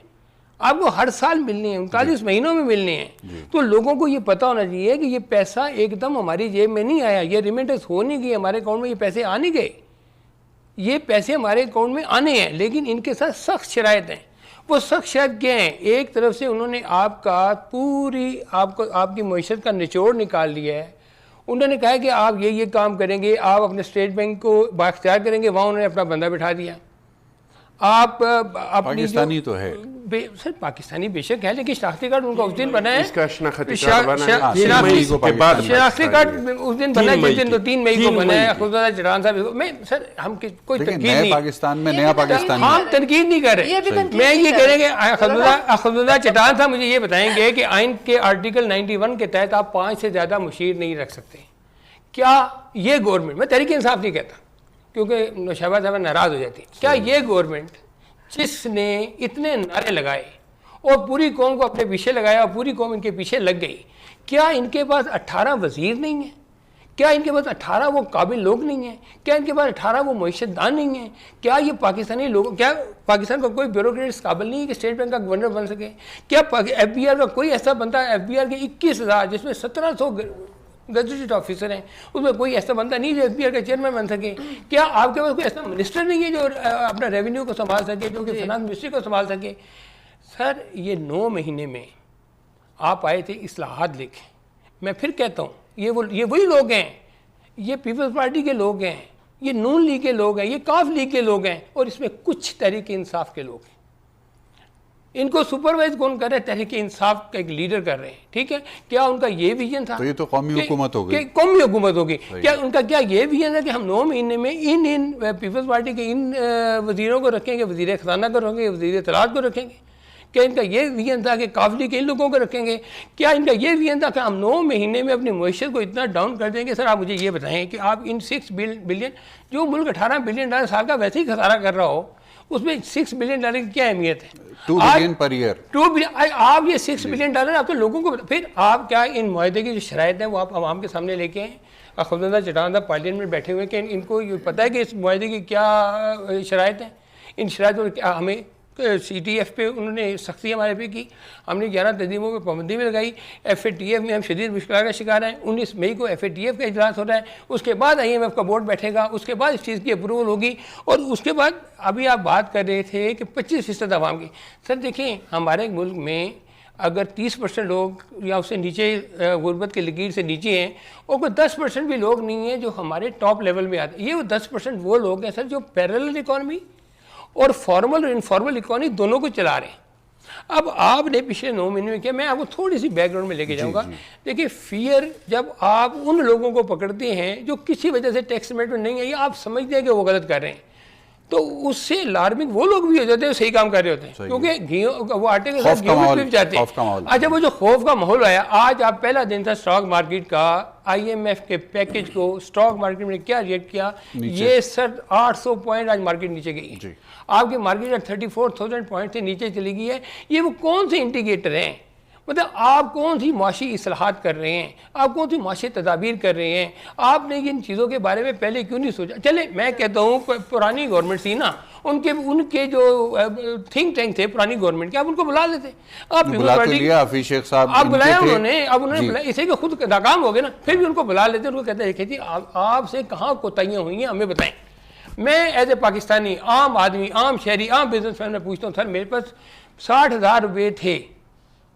آپ کو ہر سال ملنے ہیں, 39 مہینوں میں ملنے ہیں. تو لوگوں کو یہ پتہ ہونا چاہیے کہ یہ پیسہ ایک دم ہماری جیب میں نہیں آیا, یہ ریمیٹنس ہو نہیں گئی ہمارے اکاؤنٹ میں, یہ پیسے آ نہیں گئے. یہ پیسے ہمارے اکاؤنٹ میں آنے ہیں, لیکن ان کے ساتھ سخت شرائط ہیں. وہ سخت شرائط کیا ہیں؟ ایک طرف سے انہوں نے آپ کا پوری آپ کی معیشت کا نچوڑ نکال لیا ہے. انہوں نے کہا ہے کہ آپ یہ کام کریں گے, آپ اپنے اسٹیٹ بینک کو بااختیار کریں گے, وہاں انہوں نے اپنا بندہ بٹھا دیا. آپ پاکستانی تو ہے سر, پاکستانی بے شک ہے, لیکن شناختی کارڈ ان کا اس دن بنا ہے, اس کا شناختی کارڈ بنا ہے شناختی کارڈ اس دن بنا ہے جس دن 3 مئی کو بنا ہے. خدا چٹان صاحب میں سر ہم کوئی تنقید نہیں, پاکستان میں نیا پاکستان ہم تنقید نہیں کر رہے. میں یہ کہہ رہے کہ خدا چٹان صاحب مجھے یہ بتائیں گے کہ آئین کے آرٹیکل 91 کے تحت آپ 5 سے زیادہ مشیر نہیں رکھ سکتے. کیا یہ گورنمنٹ, میں تحریک انصاف نہیں کہتا کیونکہ شہباز صاحب ناراض ہو جاتی, کیا یہ گورنمنٹ جس نے اتنے نعرے لگائے اور پوری قوم کو اپنے پیچھے لگایا اور پوری قوم ان کے پیچھے لگ گئی, کیا ان کے پاس 18 وزیر نہیں ہیں؟ کیا ان کے پاس 18 وہ قابل لوگ نہیں ہیں؟ کیا ان کے پاس 18 وہ معیشت دان نہیں ہیں؟ کیا یہ پاکستانی لوگ, کیا پاکستان کا کوئی بیوروکریٹ اس قابل نہیں ہے کہ اسٹیٹ بینک کا گورنر بن سکے؟ کیا ایف بی آر کا کوئی ایسا بندہ, ایف بی آر کے 21,000 جس میں 1700 گزٹڈ آفیسر ہیں, اس میں کوئی ایسا بندہ نہیں جو ایف بی آر کا چیئرمین بن سکے؟ کیا آپ کے پاس کوئی ایسا منسٹر نہیں ہے جو اپنا ریونیو کو سنبھال سکے, جو کہ فائنانس منسٹری کو سنبھال سکے؟ سر یہ 9 مہینے میں آپ آئے تھے اصلاحات لے کے. میں پھر کہتا ہوں یہ وہی لوگ ہیں, یہ پیپلز پارٹی کے لوگ ہیں, یہ نون لیگ کے لوگ ہیں, یہ کاف لیگ کے لوگ ہیں, اور اس میں کچھ تحریک انصاف کے لوگ ہیں. ان کو سپروائز کون کر رہے ہیں؟ تحریک انصاف کا ایک لیڈر کر رہے ہیں. ٹھیک ہے, کیا ان کا یہ ویژن تھا؟ تو یہ تو قومی حکومت ہوگی, قومی حکومت ہوگی. کیا ان کا کیا یہ ویژن ہے کہ ہم 9 مہینے میں ان پیپلز پارٹی کے ان وزیروں کو رکھیں گے, وزیر خزانہ کو رکھیں گے, وزیر اطلاعات کو رکھیں گے؟ کیا ان کا یہ ویژن تھا کہ قافلی کے ان لوگوں کو رکھیں گے؟ کیا ان کا یہ ویژن تھا کہ ہم 9 مہینے میں اپنی معیشت کو اتنا ڈاؤن کر دیں گے؟ سر آپ مجھے یہ بتائیں کہ آپ ان 6 بلین, جو ملک $18 بلین سال کا ویسے ہی خسارہ کر رہا ہو, اس میں $6 بلین کی کیا اہمیت ہے؟ 2 بلین پر ایئر. 2 بلین آپ یہ $6 بلین آپ تو لوگوں کو, پھر آپ کیا ان معاہدے کی جو شرائط ہیں وہ آپ عوام کے سامنے لے کے آئیں. خبردار چٹان صاحب پارلیمنٹ میں بیٹھے ہوئے کہ ان کو یہ پتہ ہے کہ اس معاہدے کی کیا شرائط ہیں. ان شرائط کو ہمیں سی ٹی ایف پہ انہوں نے سختی ہمارے پہ کی, ہم نے 11 تنظیموں پہ پابندی میں لگائی. ایف اے ٹی ایف میں ہم شدید مشکلات کا شکار ہیں. 19 مئی کو ایف اے ٹی ایف کا اجلاس ہو رہا ہے, اس کے بعد آئی ایم ایف کا بورڈ بیٹھے گا, اس کے بعد اس چیز کی اپروول ہوگی, اور اس کے بعد ابھی آپ بات کر رہے تھے کہ 25% عوام کی. سر دیکھیں ہمارے ملک میں اگر 30% لوگ یا اس سے نیچے غربت کے لکیر سے نیچے ہیں, اور کوئی 10% بھی لوگ نہیں ہیں جو ہمارے ٹاپ لیول میں آتے ہیں. یہ 10% وہ لوگ ہیں سر جو پیرلل اکانومی اور فارمل اور انفارمل اکانومی دونوں کو چلا رہے ہیں. اب آپ نے پچھلے 9 مہینے میں کیا, میں آپ کو تھوڑی سی بیک گراؤنڈ میں لے کے جاؤں گا. دیکھیے فیئر جب آپ ان لوگوں کو پکڑتے ہیں جو کسی وجہ سے ٹیکس پیمنٹ میں نہیں ہے, یا آپ سمجھتے ہیں کہ وہ غلط کر رہے ہیں, تو اس سے الارمنگ وہ لوگ بھی ہو جاتے ہیں صحیح کام کر رہے ہوتے ہیں, کیونکہ وہ آٹے کے ساتھ گیہوں بھی جاتے ہیں. اچھا وہ جو خوف کا ماحول آیا, آج آپ پہلا دن تھا اسٹاک مارکیٹ کا, آئی ایم ایف کے پیکج کو اسٹاک مارکیٹ میں کیا ریٹ کیا, یہ سر 800 پوائنٹ آج مارکیٹ نیچے گئی. آپ کی مارکیٹ 34,000 پوائنٹ سے نیچے چلی گئی ہے. یہ وہ کون سے انڈیکیٹر ہیں؟ مطلب آپ کون سی معاشی اصلاحات کر رہے ہیں, آپ کون سی معاشی تدابیر کر رہے ہیں؟ آپ نے ان چیزوں کے بارے میں پہلے کیوں نہیں سوچا؟ چلے میں کہتا ہوں پرانی گورنمنٹ تھی نا, ان کے جو تھنک ٹینک تھے پرانی گورنمنٹ کے, آپ ان کو بلا لیتے. آپ حفیظ شیخ صاحب آپ بلایا انہوں نے, اب انہوں نے بلایا, اسے کہ خود ناکام ہو گئے نا, پھر بھی ان کو بلا لیتے, ان کو کہتے ہیں دیکھیں جی آپ سے کہاں کوتاہیاں ہوئی ہیں ہمیں بتائیں. میں ایز اے پاکستانی عام آدمی, عام شہری, عام بزنس مین میں پوچھتا ہوں, سر میرے پاس $60,000 تھے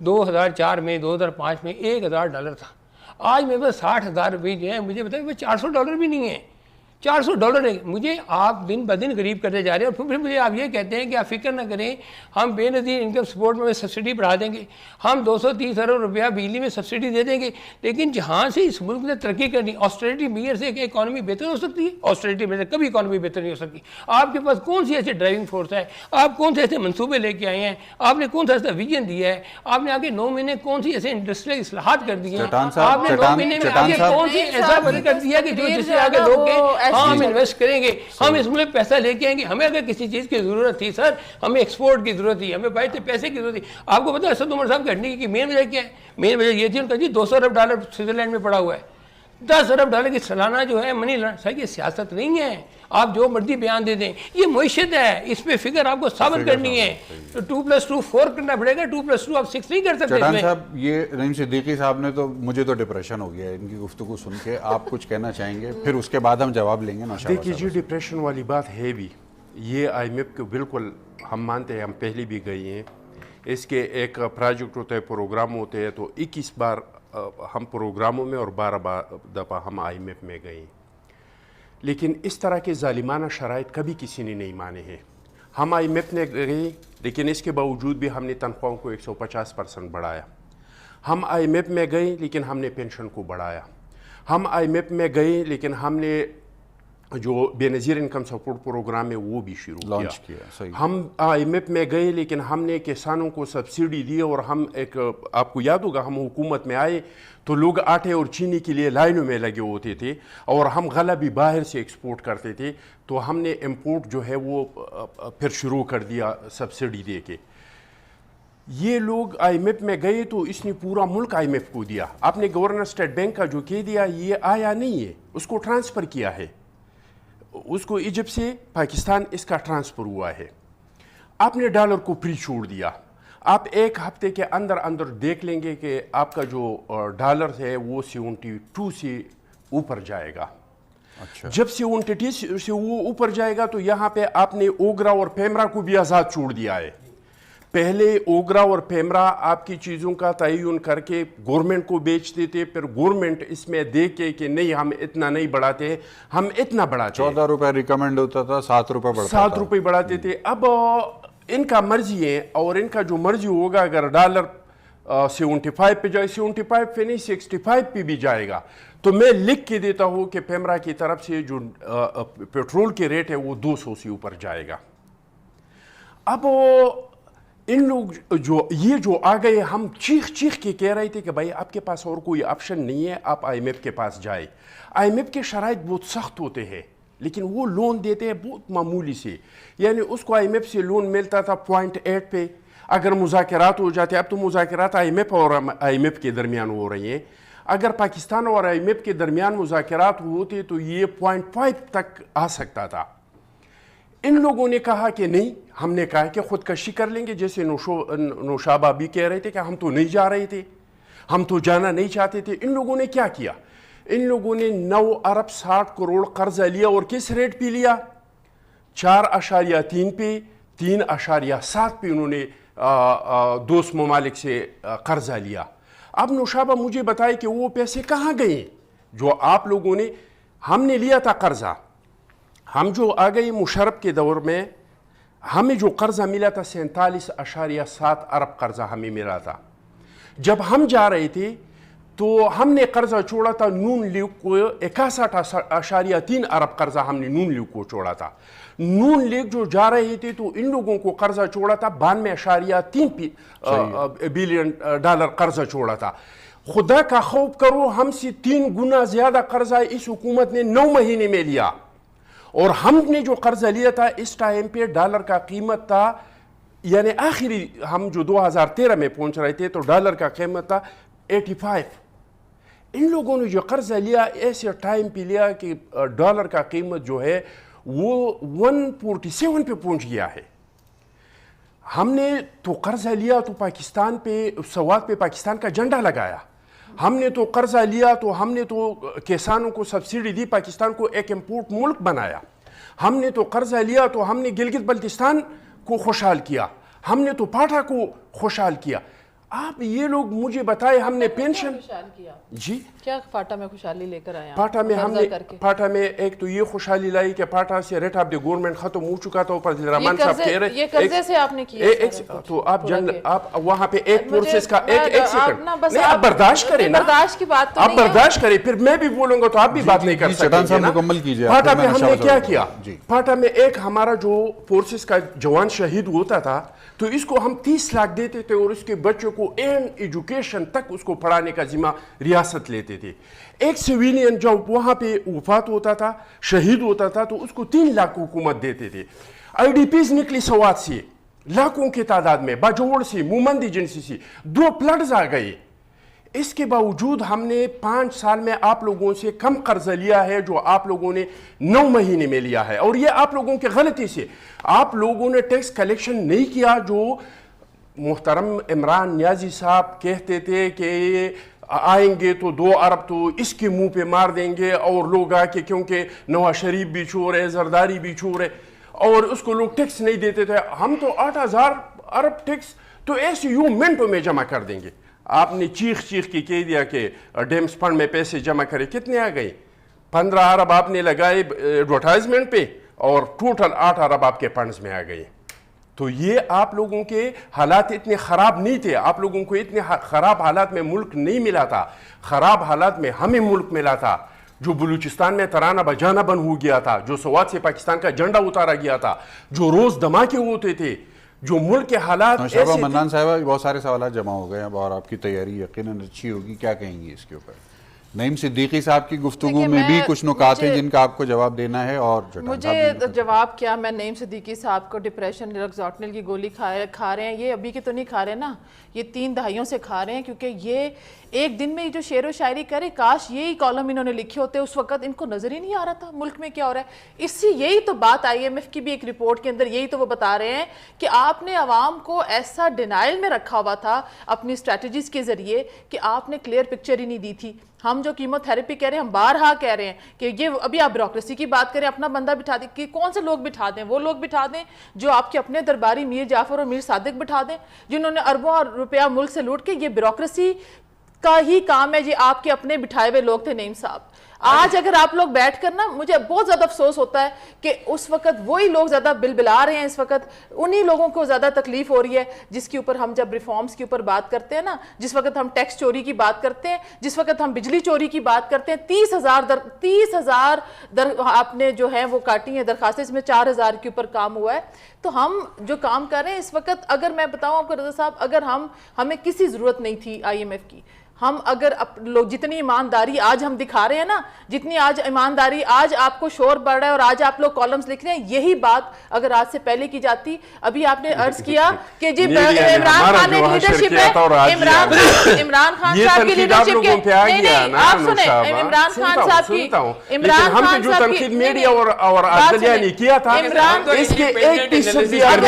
2004 میں, 2005 میں $1,000 تھا. آج میرے پاس $60,000 جو ہیں, مجھے بتائیں $400 بھی نہیں ہے. $400 ہے. مجھے آپ دن بدن غریب کرتے جا رہے ہیں اور پھر مجھے آپ یہ کہتے ہیں کہ آپ فکر نہ کریں, ہم بے نظیر انکم سپورٹ میں سبسڈی بڑھا دیں گے, ہم 230 ارب روپیہ بجلی میں سبسڈی دے دیں گے. لیکن جہاں سے اس ملک نے ترقی کرنی, آسٹریلٹی میئر سے کہ اکانومی بہتر ہو سکتی ہے, آسٹریلٹی میئر سے کبھی اکانومی بہتر نہیں ہو سکتی. آپ کے پاس کون سی ایسی ڈرائیونگ فورس ہے, آپ کون سے ایسے منصوبے لے کے آئے ہیں, آپ نے کون سا ایسا ویژن دیا ہے, آپ نے آگے 9 مہینے کون سی ایسے انڈسٹریل اصلاحات کر دی ہیں, آپ نے 9 مہینے میں آگے کون سی ایسا بدل کر دیا کہ جو جس سے آگے لوگ کہ ہم انویسٹ کریں گے, ہم اس ملک پیسہ لے کے آئیں گے. ہمیں اگر کسی چیز کی ضرورت تھی سر, ہمیں ایکسپورٹ کی ضرورت تھی, ہمیں باہر سے پیسے کی ضرورت تھی. آپ کو پتا ہے اسد عمر صاحب گھٹنے کی مین وجہ کیا ہے؟ مین وجہ یہ تھی ان کا جی $200 ارب سوئٹزرلینڈ میں پڑا ہوا ہے, $10 ارب کی سالانہ جو ہے منی لانڈرنگ. سر یہ سیاست نہیں ہے, آپ جو مرضی بیان دے دیں, یہ معیشت ہے, اس پہ فگر آپ کو ثابت کرنی ہے. تو 2+2 4 کرنا پڑے گا, 2+2 آپ 6 نہیں کر سکتے. چٹان صاحب, یہ رحیم صدیقی صاحب نے تو, مجھے تو ڈپریشن ہو گیا ہے ان کی گفتگو سن کے. آپ کچھ کہنا چاہیں گے, پھر اس کے بعد ہم جواب لیں گے. دیکھیے جی, ڈپریشن والی بات ہے بھی, یہ آئی ایم ایف کو بالکل ہم مانتے ہیں, ہم پہلے بھی گئے ہیں. اس کے ایک پروجیکٹ ہوتا ہے, پروگرام ہوتے ہیں, تو 21 بار ہم پروگراموں میں اور 12 دفعہ ہم آئی ایم ایف میں گئے. لیکن اس طرح کے ظالمانہ شرائط کبھی کسی نے نہیں مانے ہیں. ہم آئی ایم ایف میں گئے, لیکن اس کے باوجود بھی ہم نے تنخواہوں کو 150% بڑھایا. ہم آئی ایم ایف میں گئے, لیکن ہم نے پینشن کو بڑھایا. ہم آئی ایم ایف میں گئے, لیکن ہم نے جو بے نظیر انکم سپورٹ پروگرام ہے وہ بھی شروع کیا. ہم آئی ایم ایف میں گئے, لیکن ہم نے کسانوں کو سبسڈی دی. اور ہم ایک, آپ کو یاد ہوگا, ہم حکومت میں آئے تو لوگ آٹے اور چینی کے لیے لائنوں میں لگے ہوتے تھے, اور ہم غلہ بھی باہر سے ایکسپورٹ کرتے تھے. تو ہم نے امپورٹ جو ہے وہ پھر شروع کر دیا سبسڈی دے کے. یہ لوگ آئی ایم ایف میں گئے تو اس نے پورا ملک آئی ایم ایف کو دیا. آپ نے گورنر اسٹیٹ بینک کا جو کہہ دیا, یہ آیا نہیں ہے, اس کو ٹرانسفر کیا ہے, اس کو ایجپٹ سے پاکستان اس کا ٹرانسفر ہوا ہے. آپ نے ڈالر کو فری چھوڑ دیا. آپ ایک ہفتے کے اندر اندر دیکھ لیں گے کہ آپ کا جو ڈالر ہے وہ 72 سے اوپر جائے گا. جب 72 سے وہ اوپر جائے گا تو یہاں پہ آپ نے اوگرا اور پیمرا کو بھی آزاد چھوڑ دیا ہے. پہلے اوگرا اور پیمرا آپ کی چیزوں کا تعین کر کے گورنمنٹ کو بیچتے تھے, پھر گورنمنٹ اس میں دیکھ کے کہ نہیں ہم اتنا نہیں بڑھاتے, ہم اتنا بڑھاتے. 14 روپے ریکمنڈ ہوتا تھا, 7 روپے بڑھتا تھا, 7 روپے بڑھاتے تھے. اب ان کا مرضی ہے, اور ان کا جو مرضی ہوگا, اگر ڈالر 75 پہ جائے, 75 پہ نہیں 65 پہ بھی جائے گا, تو میں لکھ کے دیتا ہوں کہ پیمرا کی طرف سے جو پیٹرول کے ریٹ ہے وہ 200 سے اوپر جائے گا. اب ان لوگ جو آ گئے, ہم چیخ کے کہہ رہے تھے کہ بھائی آپ کے پاس اور کوئی آپشن نہیں ہے, آپ آئی ایم ایف کے پاس جائے. آئی ایم ایف کے شرائط بہت سخت ہوتے ہیں, لیکن وہ لون دیتے ہیں بہت معمولی سے. یعنی اس کو آئی ایم ایف سے لون ملتا تھا 0.8 پہ. اگر مذاکرات ہو جاتے, اب تو مذاکرات آئی ایم ایف اور آئی ایم ایف کے درمیان ہو رہی ہیں, اگر پاکستان اور آئی ایم ایف کے درمیان مذاکرات ہوتے تو یہ 0.5 تک آ سکتا تھا. ان لوگوں نے کہا کہ نہیں, ہم نے کہا کہ خودکشی کر لیں گے, جیسے نوشابہ بھی کہہ رہے تھے کہ ہم تو نہیں جا رہے تھے, ہم تو جانا نہیں چاہتے تھے. ان لوگوں نے کیا کیا, ان لوگوں نے 9 ارب 60 کروڑ قرضہ لیا, اور کس ریٹ پہ لیا, 4.3 پہ, 3.7 پہ انہوں نے دوست ممالک سے قرضہ لیا. اب نوشابہ مجھے بتائے کہ وہ پیسے کہاں گئے جو آپ لوگوں نے, ہم نے لیا تھا قرضہ. ہم جو آ گئے مشرف کے دور میں, ہمیں جو قرضہ ملا تھا 47.7 ارب قرضہ ہمیں ملا تھا. جب ہم جا رہے تھے تو ہم نے قرضہ چھوڑا تھا نون لیگ کو 61.3 ارب قرضہ ہم نے نون لیگ کو چھوڑا تھا. نون لیگ جو جا رہے تھے تو ان لوگوں کو قرضہ چھوڑا تھا 92.3 بلین ڈالر قرضہ چھوڑا تھا. خدا کا خوف کرو, ہم سے 3 گنا زیادہ قرضہ اس حکومت نے 9 مہینے میں لیا. اور ہم نے جو قرضہ لیا تھا اس ٹائم پہ ڈالر کا قیمت تھا, یعنی آخری ہم جو 2013 میں پہنچ رہے تھے تو ڈالر کا قیمت تھا 85. ان لوگوں نے جو قرضہ لیا ایسے ٹائم پہ لیا کہ ڈالر کا قیمت جو ہے وہ 147 پہ پہنچ گیا ہے. ہم نے تو قرضہ لیا تو پاکستان پہ, سوات پہ پاکستان کا جھنڈا لگایا. ہم نے تو قرضہ لیا تو ہم نے تو کسانوں کو سبسڈی دی, پاکستان کو ایک امپورٹ ملک بنایا. ہم نے تو قرضہ لیا تو ہم نے گلگت بلتستان کو خوشحال کیا, ہم نے تو پاٹھا کو خوشحال کیا. آپ یہ لوگ مجھے بتائے ہم نے پینشن جی کیا فاٹا میں خوشحالی لے کر آیا؟ پاٹا میں ہم نے پاٹا میں ایک تو یہ خوشحالی لائی کہ پاٹا سے ریٹ آف دی گورنمنٹ ختم ہو چکا تھا، اوپر رحمان صاحب کہہ رہے یہ قرضے سے آپ نے کیا تو آپ آپ وہاں پہ ایک فورسز کا ایک سیکنڈ نہیں، آپ برداشت کریں نا، برداشت کی بات تو آپ برداشت کریں، پھر میں بھی بولوں گا تو آپ بھی بات نہیں کر سکتے نا۔ پاٹا میں ہم نے کیا کیا، پاٹا میں ایک ہمارا جو فورسز کا جوان شہید ہوتا تھا تو اس کو ہم 30 لاکھ دیتے تھے اور اس کے بچوں کو ایجوکیشن تک اس کو پڑھانے کا ذمہ ریاست لیتے تھے۔ ایک سویلین جب وہاں پہ وفات ہوتا تھا، شہید ہوتا تھا، تو اس کو 3 لاکھ حکومت دیتے تھے۔ آئی ڈی پیز نکلی سوات سے لاکھوں کی تعداد میں، باجوڑ سے، مومند ایجنسی سے 2 فلڈز آ گئے۔ اس کے باوجود ہم نے 5 سال میں آپ لوگوں سے کم قرضہ لیا ہے جو آپ لوگوں نے 9 مہینے میں لیا ہے، اور یہ آپ لوگوں کی غلطی سے آپ لوگوں نے ٹیکس کلیکشن نہیں کیا۔ جو محترم عمران نیازی صاحب کہتے تھے کہ آئیں گے تو 2 ارب تو اس کے منہ پہ مار دیں گے، اور لوگ آ کے کیونکہ نواز شریف بھی چور ہے، زرداری بھی چور ہے، اور اس کو لوگ ٹیکس نہیں دیتے تھے، ہم تو 8,000 ارب ٹیکس تو ایسے یوں منٹوں میں جمع کر دیں گے۔ آپ نے چیخ کے کہہ دیا کہ ڈیمز فنڈ میں پیسے جمع کرے، کتنے آ گئے؟ 15 ارب آپ نے لگائے ایڈورٹائزمنٹ پہ، اور ٹوٹل 8 ارب آپ کے فنڈز میں آ گئے۔ تو یہ آپ لوگوں کے حالات اتنے خراب نہیں تھے، آپ لوگوں کو اتنے خراب حالات میں ملک نہیں ملا تھا، خراب حالات میں ہمیں ملک ملا تھا۔ جو بلوچستان میں ترانہ بجانا بند ہو گیا تھا، جو سوات سے پاکستان کا جھنڈا اتارا گیا تھا، جو روز دھماکے ہوتے تھے، جو ملک کے حالات ایسے تھے۔ منان صاحبہ بہت سارے سوالات جمع ہو گئے ہیں اور آپ کی تیاری یقیناً اچھی ہوگی، کیا کہیں گی اس کے اوپر؟ نعیم صدیقی صاحب کی گفتگو میں بھی کچھ نکات ہیں جن کا آپ کو جواب دینا ہے، اور مجھے جواب کیا، میں نعیم صدیقی صاحب کو ڈپریشن ریکزاٹنل کی گولی کھا رہے ہیں، یہ ابھی کے تو نہیں کھا رہے نا، یہ 3 دہائیوں سے کھا رہے ہیں، کیونکہ یہ ایک دن میں جو شعر و شاعری کرے، کاش یہی کالم انہوں نے لکھے ہوتے، اس وقت ان کو نظر ہی نہیں آ رہا تھا ملک میں کیا ہو رہا ہے۔ اس سے یہی تو بات IMF کی بھی ایک رپورٹ کے اندر یہی تو وہ بتا رہے ہیں کہ آپ نے عوام کو ایسا ڈینائل میں رکھا ہوا تھا اپنی اسٹریٹجیز کے ذریعے کہ آپ نے کلیئر پکچر ہی نہیں دی تھی۔ ہم جو کیمو تھیراپی کہہ رہے ہیں، ہم بارہا کہہ رہے ہیں کہ یہ ابھی آپ بیوروکریسی کی بات کریں، اپنا بندہ بٹھا دیں، کہ کون سے لوگ بٹھا دیں؟ وہ لوگ بٹھا دیں جو آپ کے اپنے درباری میر جعفر اور میر صادق بٹھا دیں، جنہوں نے اربوں روپیہ ملک سے لوٹ کے، یہ بیوروکریسی کا ہی کام ہے، یہ آپ کے اپنے بٹھائے ہوئے لوگ تھے نعیم صاحب۔ آج اگر آپ لوگ بیٹھ کر نا، مجھے بہت زیادہ افسوس ہوتا ہے کہ اس وقت وہی لوگ زیادہ بل بلا رہے ہیں، اس وقت انہی لوگوں کو زیادہ تکلیف ہو رہی ہے جس کے اوپر ہم جب ریفارمز کے اوپر بات کرتے ہیں نا، جس وقت ہم ٹیکس چوری کی بات کرتے ہیں، جس وقت ہم بجلی چوری کی بات کرتے ہیں، 30,000 آپ نے جو ہے وہ کاٹی ہیں درخواستیں، اس میں 4,000 کے اوپر کام ہوا ہے۔ تو ہم جو کام کر رہے ہیں اس وقت، اگر میں بتاؤں آپ کو رضا صاحب، اگر ہمیں کسی ضرورت نہیں تھی IMF کی، ہم اگر لوگ جتنی ایمانداری آج ہم دکھا رہے ہیں نا، جتنی آج ایمانداری، آج آپ کو شور بڑھ رہا ہے اور آج آپ لوگ کالمز لکھ رہے ہیں، یہی بات اگر آج سے پہلے کی جاتی، ابھی آپ نے عرض کیا کہ جی عمران خان ایک لیڈرشپ ہے، عمران خان صاحب کی لیڈرشپ کے، نہیں آپ سنیں، عمران خان صاحب کی، عمران خان صاحب کی میڈیا اور عدلیہ نے کیا تھا، اس کے 1% بھی آپ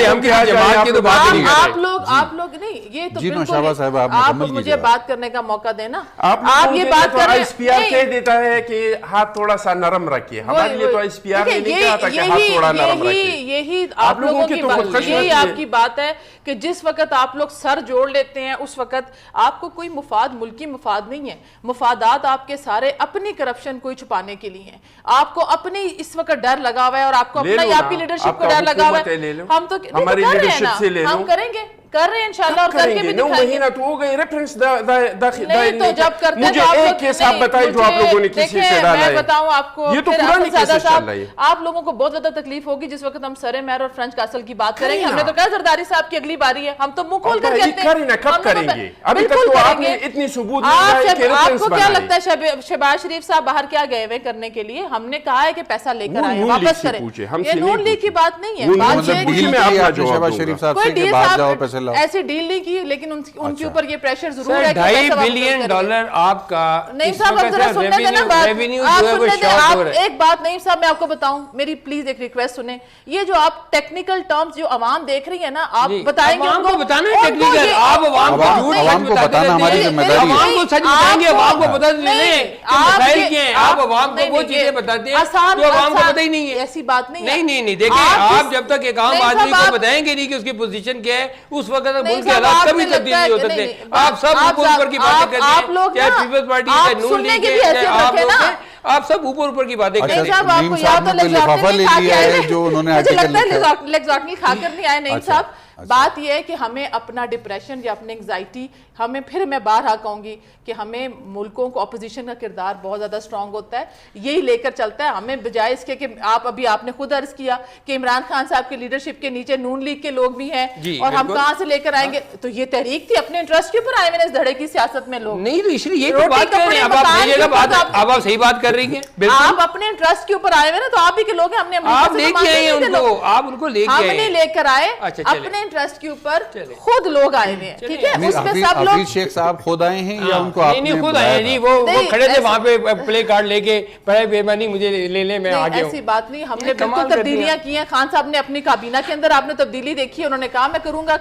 لوگ نہیں، یہ تو بالکل آپ مجھے بات کرنے کا موقع دینا، آپ یہ بات کر رہے ہیں، ایس پی آر کہہ دیتا ہے کہ ہاتھ تھوڑا سا نرم رکھیے، ہمارے لیے تو ایس پی آر نے نہیں کہا تھا کہ ہاتھ تھوڑا نرم رکھیے۔ یہی آپ لوگوں کی بات، یہی آپ کی بات ہے کہ جس وقت آپ لوگ سر جوڑ لیتے ہیں اس وقت آپ کو کوئی مفاد، ملکی مفاد نہیں ہے، مفادات آپ کے سارے اپنی کرپشن کو چھپانے کے لیے ہیں، آپ کو اپنی اس وقت ڈر لگا ہوا ہے، اور آپ کو اپنا آپ کی لیڈرشپ کو ڈر لگا ہوا ہے، ہم تو ہماری لیڈرشپ سے لے لو، ہم کریں گے، کر رہے ہیں انشاءاللہ، اور کر کے بھی دکھائیں گے۔ 9 مہینہ تو ہو گئے، ریفرنس نہیں تو جب کرتے ہیں مجھے ایک کیس آپ بتائیں جو آپ لوگوں نے کسی سے ڈالا ہے۔ میں بتاؤں آپ کو، یہ تو پرانی کیسز چل رہی ہے، آپ لوگوں کو بہت زیادہ تکلیف ہوگی جس وقت ہم سرے مہر اور فرنچ کاسل کی بات کریں گے۔ ہم نے تو کہا زرداری صاحب کی اگلی باری ہے، ہم تو منہ کھول کر کہتے ہیں کب کریں گے؟ ابھی تک تو آپ نے اتنی ثبوت نہیں کہ آپ کو کیا لگتا ہے شہباز شریف صاحب باہر کیا گئے ہوئے کرنے کے لیے؟ ہم نے کہا ہے کہ پیسہ لے کر آئے، واپس کریں۔ یہ نون لیگ کی بات نہیں ہے، بات یہ ایسی ڈیل نہیں کی، لیکن ان کے اوپر یہ پریشر ضرور ہے کہ $2.5 بلین آپ کا نہیں صاحب، اب ذرا سننے دینا بات، آپ سننے دیں، آپ ایک بات نہیں صاحب میں آپ کو بتاؤں، میری پلیز ایک ریکویسٹ سنیں، یہ جو آپ ٹیکنیکل ٹرمز جو عوام دیکھ رہی ہے نا، آپ بتائیں گے عوام کو بتانا ہے ٹیکنیکل، آپ عوام کو جھوٹ سچ بتانا ہماری ذمہ داری ہے، عوام کو سچ بتائیں گے، عوام کو پتہ نہیں کہ مسائل کیا ہیں، آپ عوام کو وہ چیزیں بتاتے ہیں جو عوام کو پتہ ہی نہیں ہے۔ ایسی بات نہیں ہے، نہیں دیکھیں، آپ جب تک ایک عام آدمی کو بتائیں گے نہیں کہ اس کی پوزیشن کیا ہے، اس وقت ملک کے حالات کبھی تبدیل نہیں ہو سکتے. آپ سب اوپر کی باتیں کرتے ہیں, چاہے پیپلز پارٹی ہے, نون لیگ ہے, آپ لوگ ہیں, آپ سب اوپر کی باتیں کرتے ہیں. آپ کو یاد تو لیگزاٹنی کھا کر نہیں آئے نعیم صاحب. بات یہ ہے کہ ہمیں اپنا ڈپریشن یا اپنی انگزائٹی, ہمیں پھر میں بارہا کہوں گی کہ ہمیں ملکوں کو اپوزیشن کا کردار بہت زیادہ اسٹرانگ ہوتا ہے, یہی لے کر چلتا ہے. ہمیں بجائے اس کے کہ آپ نے خود عرض کیا کہ عمران خان صاحب کے لیڈرشپ کے نیچے نون لیگ کے لوگ بھی ہیں, اور ہم کہاں سے لے کر آئیں گے. تو یہ تحریک تھی, اپنے انٹرسٹ کے اوپر آئے ہوئے اس دھڑے کی سیاست میں لوگ نہیں, تو اس لیے یہ بات کر رہے ہیں. اب آپ صحیح بات کر رہی ہیں, آپ اپنے انٹرسٹ کے اوپر آئے ہوئے نا, تو آپ ہی کے لوگ ہیں, ہم نے آپ لے کے آئے ہیں ان کو, آپ ان کو لے کے آئے, ہم نے لے کر آئے اپنے انٹرسٹ کے اوپر, خود لوگ آئے ہوئے ہیں. ٹھیک ہے, اس میں سب لوگ, شیخ صاحب خود آئے ہیں یا ان کو آپ نے خود آئے ہیں جی, وہ کھڑے تھے وہاں پہ پلے کارڈ لے کے, بڑے مہربانی مجھے لے لیں, میں آگے ہوں. ایسی بات نہیں, ہم نے بالکل تبدیلیاں کی ہیں. خان صاحب نے اپنی کابینہ کے اندر آپ نے تبدیلی دیکھی, انہوں نے کہا میں کروں گا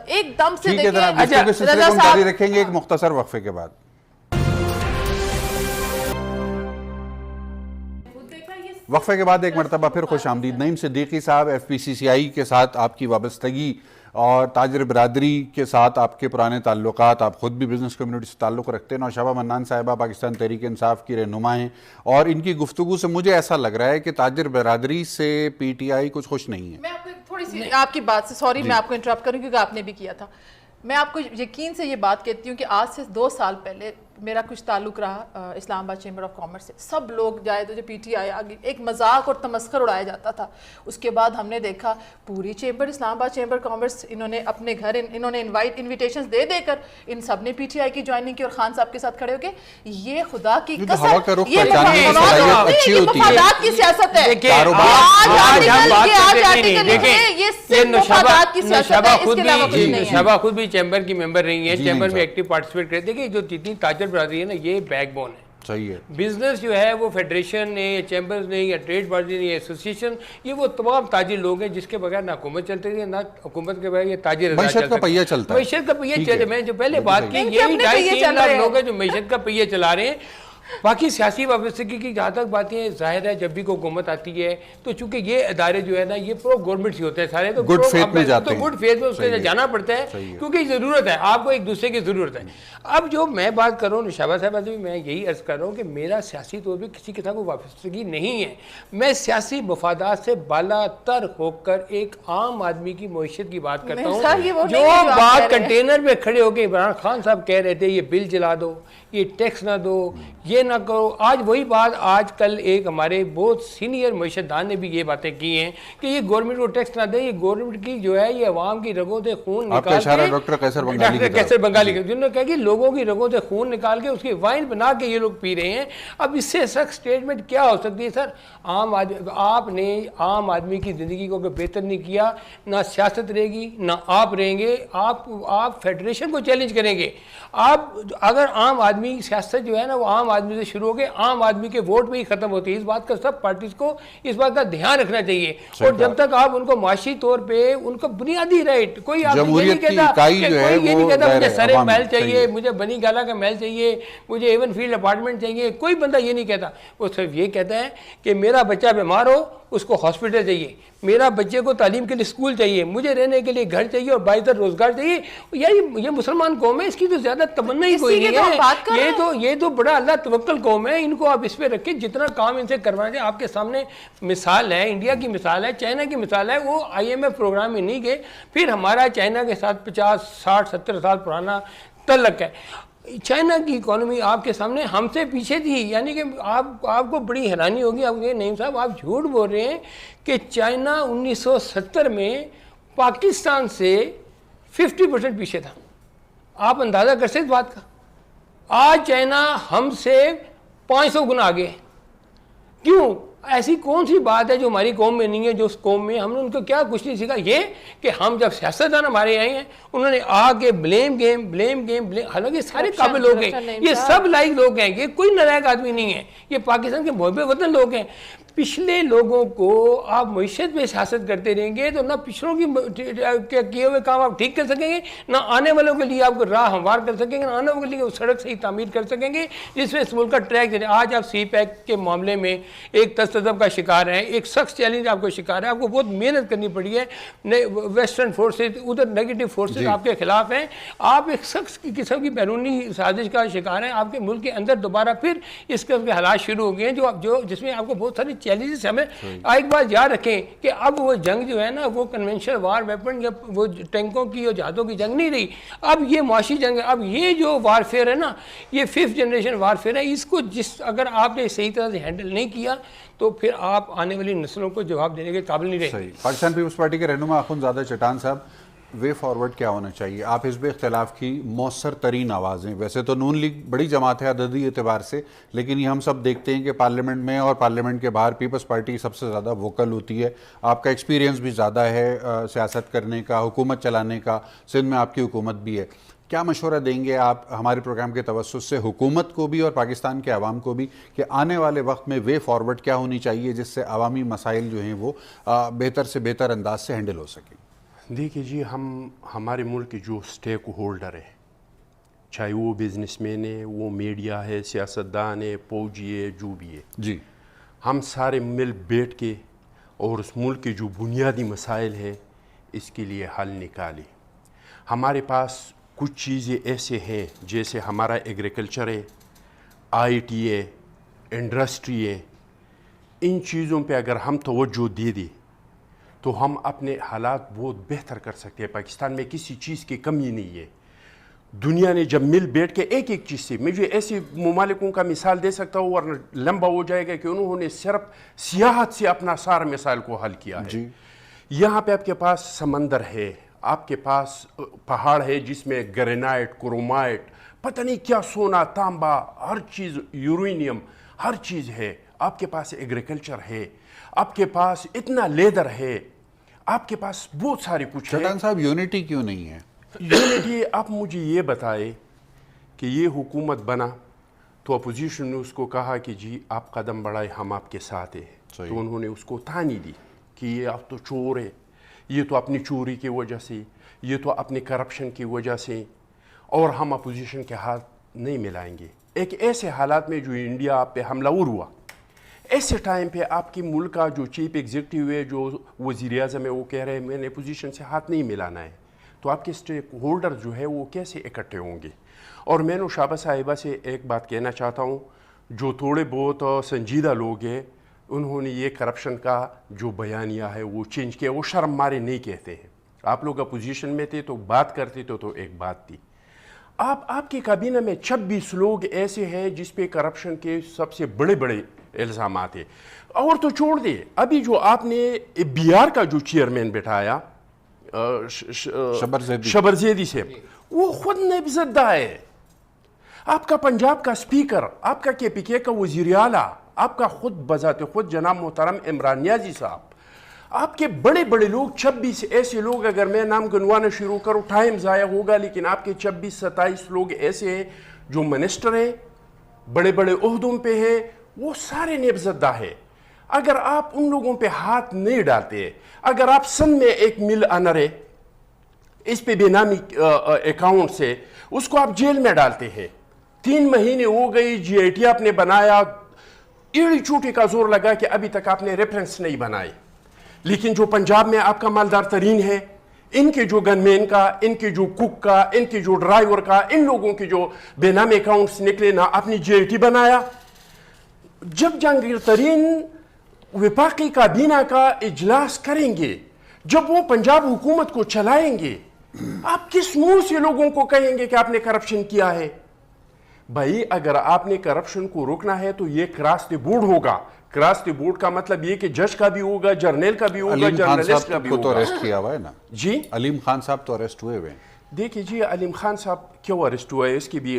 ایک دم سے. ٹھیک ہے جناب, اس کے سلسلے کو جاری رکھیں گے ایک مختصر وقفے کے بعد. وقفے کے بعد ایک مرتبہ پھر خوش آمدید. نعیم صدیقی صاحب, ایف پی سی سی آئی کے ساتھ آپ کی وابستگی اور تاجر برادری کے ساتھ آپ کے پرانے تعلقات, آپ خود بھی بزنس کمیونٹی سے تعلق رکھتے ہیں. نوشابہ منان صاحبہ پاکستان تحریک انصاف کی رہنما ہیں, اور ان کی گفتگو سے مجھے ایسا لگ رہا ہے کہ تاجر برادری سے پی ٹی آئی کچھ خوش نہیں ہے. میں آپ کو تھوڑی سی آپ کی بات سے سوری میں آپ کو انٹرپٹ کروں کیونکہ آپ نے بھی کیا تھا. میں آپ کو یقین سے یہ بات کہتی ہوں کہ آج سے 2 سال پہلے میرا کچھ تعلق رہا اسلام آباد چیمبر آف کامرس سے. سب لوگ جائے تو جو پی ٹی آئی آگے ایک مذاق اور تمسخر اڑایا جاتا تھا. اس کے بعد ہم نے دیکھا پوری چیمبر, اسلام آباد چیمبر کامرس, انہوں نے اپنے گھر انہوں نے انویٹیشنز دے کر ان سب نے پی ٹی آئی کی جوائننگ کی, اور خان صاحب کے ساتھ کھڑے ہو کے یہ خدا کی قسم یہ مفادات کی سیاست ہے. شبہ خود بھی چیمبر کی ممبر رہی ہیں, چیمبر میں ایکٹیو پارٹیسپیٹ کرتے. دیکھیں جو جتنی تاجر برادری ہے نا, یہ بیک بون ہے. صحیح ہے. بزنس جو ہے وہ فیڈریشن نے یا چیمبرز نے یا ٹریڈ بارڈی نے یا ایسوسیشن, یہ وہ تمام تاجر لوگ ہیں جس کے بغیر نہ حکومت چلتی ہے, نہ حکومت کے بغیر یہ تاجر معیشت کا پہیہ چلتا ہے. معیشت کا پہیہ چلتا ہے. میں جو پہلے بات کی, یہی 2.5-3 لاکھ لوگ ہیں جو معیشت کا پہیہ چلا رہے ہیں. باقی سیاسی وابستگی کی جہاں تک باتیں, ظاہر ہے جب بھی کوئی حکومت آتی ہے تو چونکہ یہ ادارے جو ہے نا یہ پرو گورنمنٹ ہی ہوتے ہیں سارے, تو گڈ فیتھ میں جاتے ہیں, گڈ فیتھ میں اس کے جانا پڑتا ہے کیونکہ ضرورت ہے, آپ کو ایک دوسرے کی ضرورت ہے. اب جو میں بات کر رہا ہوں نوشابہ صاحبہ سے بھی میں یہی عرض کر رہا ہوں کہ میرا سیاسی طور پہ کسی کے ساتھ کوئی وابستگی نہیں ہے. میں سیاسی مفادات سے بالا تر ہو کر ایک عام آدمی کی معیشت کی بات کرتا ہوں. جو بات کنٹینر پہ کھڑے ہو کے عمران خان صاحب کہہ رہے تھے یہ بل چلا دو, یہ ٹیکس نہ دو, یہ نہ کرو, آج وہی بات آج کل ایک ہمارے بہت سینئر معیشت دان نے بھی یہ باتیں کی ہیں کہ یہ گورنمنٹ کو ٹیکس نہ دیں, یہ گورنمنٹ کی جو ہے یہ عوام کی رگوں سے خون نکال کے, ڈاکٹر قیصر بنگالی کا جنہوں نے کہا کہ لوگوں کی رگوں سے خون نکال کے اس کی وائن بنا کے یہ لوگ پی رہے ہیں. اب اس سے سخت اسٹیٹمنٹ کیا ہو سکتی ہے سر؟ عام آدمی, آپ نے عام آدمی کی زندگی کو بہتر نہیں کیا, نہ سیاست رہے گی نہ آپ رہیں گے. آپ فیڈریشن کو چیلنج کریں گے. آپ اگر عام آدمی سیاست جو ہے نا وہ عام آدمی سے شروع ہو کے عام آدمی کے ووٹ پہ ہی ختم ہوتی ہے. اس بات کا سب پارٹیز کو اس بات کا دھیان رکھنا چاہیے. اور جب تک آپ ان کو معاشی طور پہ ان کا بنیادی رائٹ, کوئی آپ یہ نہیں کہتا مجھے سرے محل چاہیے, مجھے بنی گالا کا محل چاہیے, مجھے ایون فیلڈ اپارٹمنٹ چاہیے, کوئی بندہ یہ نہیں کہتا. وہ صرف یہ کہتا ہے کہ میرا بچہ بیمار ہو اس کو ہاسپٹل چاہیے, میرا بچے کو تعلیم کے لیے اسکول چاہیے, مجھے رہنے کے لیے گھر چاہیے اور باعث روزگار چاہیے. یہ مسلمان قوم ہے, اس کی تو زیادہ تمنا ہی کوئی نہیں ہے. یہ تو بڑا اللہ توکل قوم ہے, ان کو آپ اس پہ رکھیں جتنا کام ان سے کروانا چاہیے. آپ کے سامنے مثال ہے, انڈیا کی مثال ہے, چائنا کی مثال ہے. وہ IMF پروگرام میں نہیں گئے, پھر ہمارا چائنا کے ساتھ 50, 60, 70 سال پرانا تعلق ہے. چائنا کی اکانومی آپ کے سامنے ہم سے پیچھے تھی. یعنی کہ آپ کو بڑی حیرانی ہوگی, آپ کو نعیم صاحب آپ جھوٹ بول رہے ہیں کہ چائنا 1970 میں پاکستان سے 50% پیچھے تھا. آپ اندازہ کر سکتے بات کا. آج چائنا ہم سے 500 گنا آگے ہے. کیوں؟ ایسی کون سی بات ہے جو ہماری قوم میں نہیں ہے, جو اس قوم میں ہم نے ان کو کیا کچھ نہیں سیکھا؟ یہ کہ ہم جب سیاستدان ہمارے آئے ہیں انہوں نے آ کے بلیم گیم, حالانکہ سارے قابل لوگ ہیں, یہ سب لائق لوگ ہیں, یہ کوئی نالائق آدمی نہیں ہے, یہ پاکستان کے محب وطن لوگ ہیں. پچھلے لوگوں کو آپ معیشت میں سیاست کرتے رہیں گے تو نہ پچھلوں کی کیے ہوئے کام آپ ٹھیک کر سکیں گے، نہ آنے والوں کے لیے آپ کو راہ ہموار کر سکیں گے، نہ آنے والوں کے لیے وہ سڑک صحیح تعمیر کر سکیں گے جس میں اس ملک کا ٹریک دیں۔ آج آپ سی پیک کے معاملے میں ایک تصدب کا شکار ہیں، ایک سخت چیلنج آپ کو شکار ہے، آپ کو بہت محنت کرنی پڑی ہے، ویسٹرن فورسز ادھر نیگیٹو فورسز آپ کے خلاف ہیں، آپ ایک سخت قسم کی بیرونی سازش کا شکار ہیں، آپ کے ملک کے اندر دوبارہ پھر اس قسم کے حالات شروع ہو گئے ہیں جو جس میں آپ کو بہت ساری چیلنجز ہمیں ایک بات یاد رکھیں کہ اب وہ جنگ جو ہے نا وہ کنونشنل وار ویپن یا وہ ٹینکوں کی اور جہازوں کی جنگ نہیں رہی، اب یہ معاشی جنگ ہے۔ اب یہ جو وارفیئر ہے نا یہ 5th جنریشن وارفیئر ہے، اس کو اگر آپ نے صحیح طرح سے ہینڈل نہیں کیا تو پھر آپ آنے والی نسلوں کو جواب دینے کے قابل نہیں رہیں گے۔ پاکستان پیپلز پارٹی کے رہنما اخوندزادہ چٹان صاحب، وے فارورڈ کیا ہونا چاہیے؟ آپ حزب اختلاف کی مؤثر ترین آوازیں، ویسے تو نون لیگ بڑی جماعت ہے عددی اعتبار سے، لیکن یہ ہم سب دیکھتے ہیں کہ پارلیمنٹ میں اور پارلیمنٹ کے باہر پیپلز پارٹی سب سے زیادہ ووکل ہوتی ہے۔ آپ کا ایکسپیرینس بھی زیادہ ہے سیاست کرنے کا، حکومت چلانے کا، سندھ میں آپ کی حکومت بھی ہے۔ کیا مشورہ دیں گے آپ ہمارے پروگرام کے توسط سے حکومت کو بھی اور پاکستان کے عوام کو بھی کہ آنے والے وقت میں وے فارورڈ کیا ہونی چاہیے جس سے عوامی مسائل جو ہیں وہ بہتر سے بہتر انداز سے ہینڈل ہو سکیں؟ دیکھیے جی، ہمارے ملک کے جو سٹیک ہولڈر ہیں، چاہے وہ بزنس مین ہے، وہ میڈیا ہے، سیاستدان ہے، فوجی ہے، جو بھی ہے جی، ہم سارے مل بیٹھ کے اور اس ملک کے جو بنیادی مسائل ہے اس کے لیے حل نکالیں۔ ہمارے پاس کچھ چیزیں ایسے ہیں جیسے ہمارا ایگریکلچر ہے، آئی ٹی ہے، انڈسٹری ہے، ان چیزوں پہ اگر ہم توجہ دے دیں تو ہم اپنے حالات بہت بہتر کر سکتے ہیں۔ پاکستان میں کسی چیز کی کمی نہیں ہے۔ دنیا نے جب مل بیٹھ کے ایک چیز سے، مجھے ایسے ممالکوں کا مثال دے سکتا ہوں ورنہ لمبا ہو جائے گا کہ انہوں نے صرف سیاحت سے اپنا سارا مسائل کو حل کیا ہے۔ یہاں پہ آپ کے پاس سمندر ہے، آپ کے پاس پہاڑ ہے جس میں گرینائٹ، کرومائٹ، پتہ نہیں کیا، سونا، تانبا، ہر چیز، یورینیم، ہر چیز ہے۔ آپ کے پاس ایگریکلچر ہے، آپ کے پاس اتنا لیدر ہے، آپ کے پاس بہت سارے کچھ ہے۔ چٹان صاحب، یونٹی کیوں نہیں ہے؟ یونٹی، آپ مجھے یہ بتائے کہ یہ حکومت بنا تو اپوزیشن نے اس کو کہا کہ جی آپ قدم بڑھائے، ہم آپ کے ساتھ ہیں، تو انہوں نے اس کو تانی دی کہ یہ آپ تو چور ہے، یہ تو اپنی چوری کی وجہ سے، یہ تو اپنی کرپشن کی وجہ سے، اور ہم اپوزیشن کے ہاتھ نہیں ملائیں گے۔ ایک ایسے حالات میں جو انڈیا آپ پہ حملہ آور ہوا، ایسے ٹائم پہ آپ کی ملک کا جو چیف ایگزیکٹو ہے، جو وزیر اعظم ہے، وہ کہہ رہے ہیں میں نے اپوزیشن سے ہاتھ نہیں ملانا ہے، تو آپ کے اسٹیک ہولڈر جو ہے وہ کیسے اکٹھے ہوں گے؟ اور میں شعبہ صاحبہ سے ایک بات کہنا چاہتا ہوں، جو تھوڑے بہت سنجیدہ لوگ ہیں انہوں نے یہ کرپشن کا جو بیانیہ ہے وہ چینج کیا، وہ شرم مارے نہیں کہتے ہیں۔ آپ لوگ اپوزیشن میں تھے تو بات کرتے تو ایک بات تھی۔ آپ کی کابینہ میں 26 لوگ ایسے ہیں جس پہ کرپشن کے سب سے بڑے بڑے الزامات ہیں، اور تو چھوڑ دے، ابھی جو آپ نے بہار کا جو چیئرمین بٹھایا شبر زیدی سے، وہ خود نیب زدہ ہے۔ آپ کا پنجاب کا سپیکر، آپ کا KPK کا وزیر اعلیٰ، آپ کا خود بذات خود جناب محترم عمران نیازی صاحب، آپ کے بڑے بڑے لوگ 26 ایسے لوگ، اگر میں نام گنوانا شروع کروں ٹائم ضائع ہوگا، لیکن آپ کے 26-27 لوگ ایسے ہیں جو منسٹر ہیں، بڑے بڑے عہدوں پہ ہیں، وہ سارے نیب زدہ ہے۔ اگر آپ ان لوگوں پہ ہاتھ نہیں ڈالتے، اگر آپ سن میں ایک مل آنر ہے، اس پہ بے نامی اکاؤنٹ سے اس کو آپ جیل میں ڈالتے ہیں، 3 مہینے ہو گئی، GIT آپ نے بنایا، ایڑی چوٹی کا زور لگا کہ ابھی تک آپ نے ریفرنس نہیں بنائے، لیکن جو پنجاب میں آپ کا مالدار ترین ہے، ان کے جو گن مین کا، ان کے جو کوک کا، ان کے جو ڈرائیور کا، ان لوگوں کے جو بے نامی اکاؤنٹس نکلے، نہ اپنی GIT بنایا۔ جب جہانگیر ترین وفاقی کابینہ کا اجلاس کریں گے، جب وہ پنجاب حکومت کو چلائیں گے، آپ کس منہ سے لوگوں کو کہیں گے کہ آپ نے کرپشن کیا ہے؟ بھائی اگر آپ نے کرپشن کو روکنا ہے تو یہ کراس دی بورڈ ہوگا۔ کراس دی بورڈ کا مطلب یہ کہ جج کا بھی ہوگا، جرنیل کا بھی ہوگا، جرنلسٹ کا بھی ہوگا۔ تو اریسٹ کیا ہوا ہے نا جی، علیم خان صاحب تو اریسٹ ہوئے ہوئے ہیں۔ دیکھیے جی، علیم خان صاحب کیوں اریسٹ ہوا ہے، اس کی بھی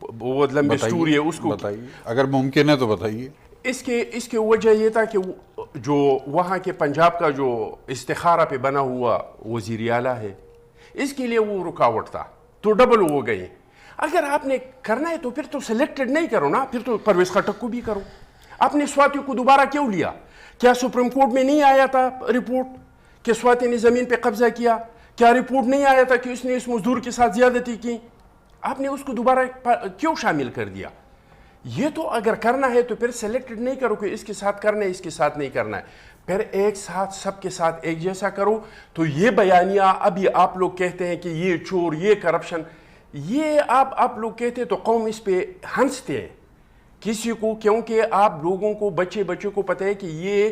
بہت لمبی سٹوری ہے، اس کو بتائیے، اگر ممکن ہے تو بتائیے۔ اس کی وجہ یہ تھا کہ جو وہاں کے پنجاب کا جو استخارہ پہ بنا ہوا وزیر اعلیٰ ہے، اس کے لیے وہ رکاوٹ تھا، تو ڈبل ہو گئی۔ اگر آپ نے کرنا ہے تو پھر تو سلیکٹڈ نہیں کرو نا، پھر تو پرویز خٹک کو بھی کرو۔ آپ نے سواتی کو دوبارہ کیوں لیا؟ کیا سپریم کورٹ میں نہیں آیا تھا رپورٹ کہ سواتی نے زمین پہ قبضہ کیا؟ کیا رپورٹ نہیں آیا تھا کہ اس نے اس مزدور کے ساتھ زیادتی کی؟ آپ نے اس کو دوبارہ کیوں شامل کر دیا؟ یہ تو اگر کرنا ہے تو پھر سلیکٹڈ نہیں کرو کہ اس کے ساتھ کرنا ہے اس کے ساتھ نہیں کرنا ہے، پھر ایک ساتھ سب کے ساتھ ایک جیسا کرو. تو یہ بیانیہ ابھی آپ لوگ کہتے ہیں کہ یہ چور، یہ کرپشن، یہ آپ لوگ کہتے ہیں تو قوم اس پہ ہنستے ہیں کسی کو، کیونکہ آپ لوگوں کو بچوں کو پتہ ہے کہ یہ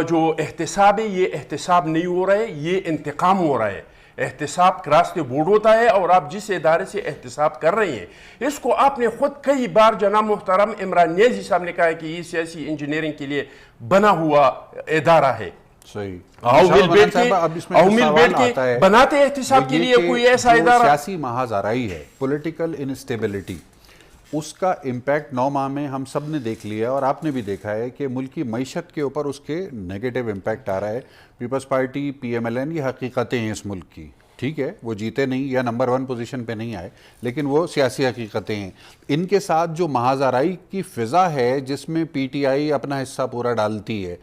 جو احتساب ہے یہ احتساب نہیں ہو رہا ہے، یہ انتقام ہو رہا ہے. احتساب راستے بورڈ ہوتا ہے، اور آپ جس ادارے سے احتساب کر رہے ہیں اس کو آپ نے خود کئی بار جناب محترم عمران نیازی صاحب نے کہا ہے کہ یہ سیاسی انجینئرنگ کے لیے بنا ہوا ادارہ ہے. صحیح. مل بیٹھ کے بناتے احتساب کے لیے کوئی ایسا ادارہ. سیاسی محاذ آرائی ہے، پولیٹیکل انسٹیبلٹی، اس کا امپیکٹ 9 ماہ میں ہم سب نے دیکھ لیا، اور آپ نے بھی دیکھا ہے کہ ملکی معیشت کے اوپر اس کے نیگیٹو امپیکٹ آ رہا ہے. پیپلز پارٹی، پی ایم ایل این، یہ حقیقتیں ہیں اس ملک کی. ٹھیک ہے، وہ جیتے نہیں یا نمبر 1 پوزیشن پہ نہیں آئے، لیکن وہ سیاسی حقیقتیں ہیں. ان کے ساتھ جو محاذ آرائی کی فضا ہے جس میں پی ٹی آئی اپنا حصہ پورا ڈالتی ہے،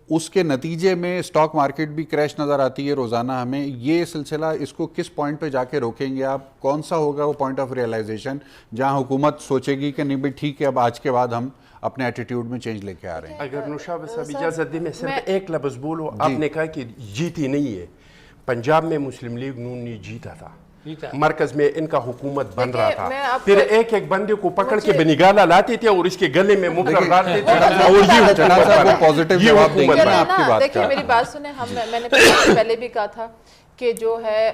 اس کے نتیجے میں اسٹاک مارکیٹ بھی کریش نظر آتی ہے روزانہ ہمیں. یہ سلسلہ اس کو کس پوائنٹ پہ جا کے روکیں گے آپ؟ کون سا ہوگا وہ پوائنٹ آف ریئلائزیشن جہاں حکومت سوچے گی کہ نہیں بھائی ٹھیک ہے، اب آج کے بعد ہم اپنے ایٹیٹیوڈ میں چینج لے کے آ رہے ہیں؟ اگر نوشابہ صاحب اجازت دیں میں صرف ایک لفظ بولو. آپ نے کہا کہ جیتی نہیں ہے. پنجاب میں مسلم لیگ نون نے جیتا تھا، مرکز میں ان کا حکومت بن رہا تھا، پھر ایک ایک بندے کو پکڑ کے بنگالا لاتے تھے اور اس کے گلے میں مکر ڈالتے تھے، اور یہ حکومت بنا. آپ کی بات دیکھیں میری بات سنیں، میں نے پہلے بھی کہا تھا کہ جو ہے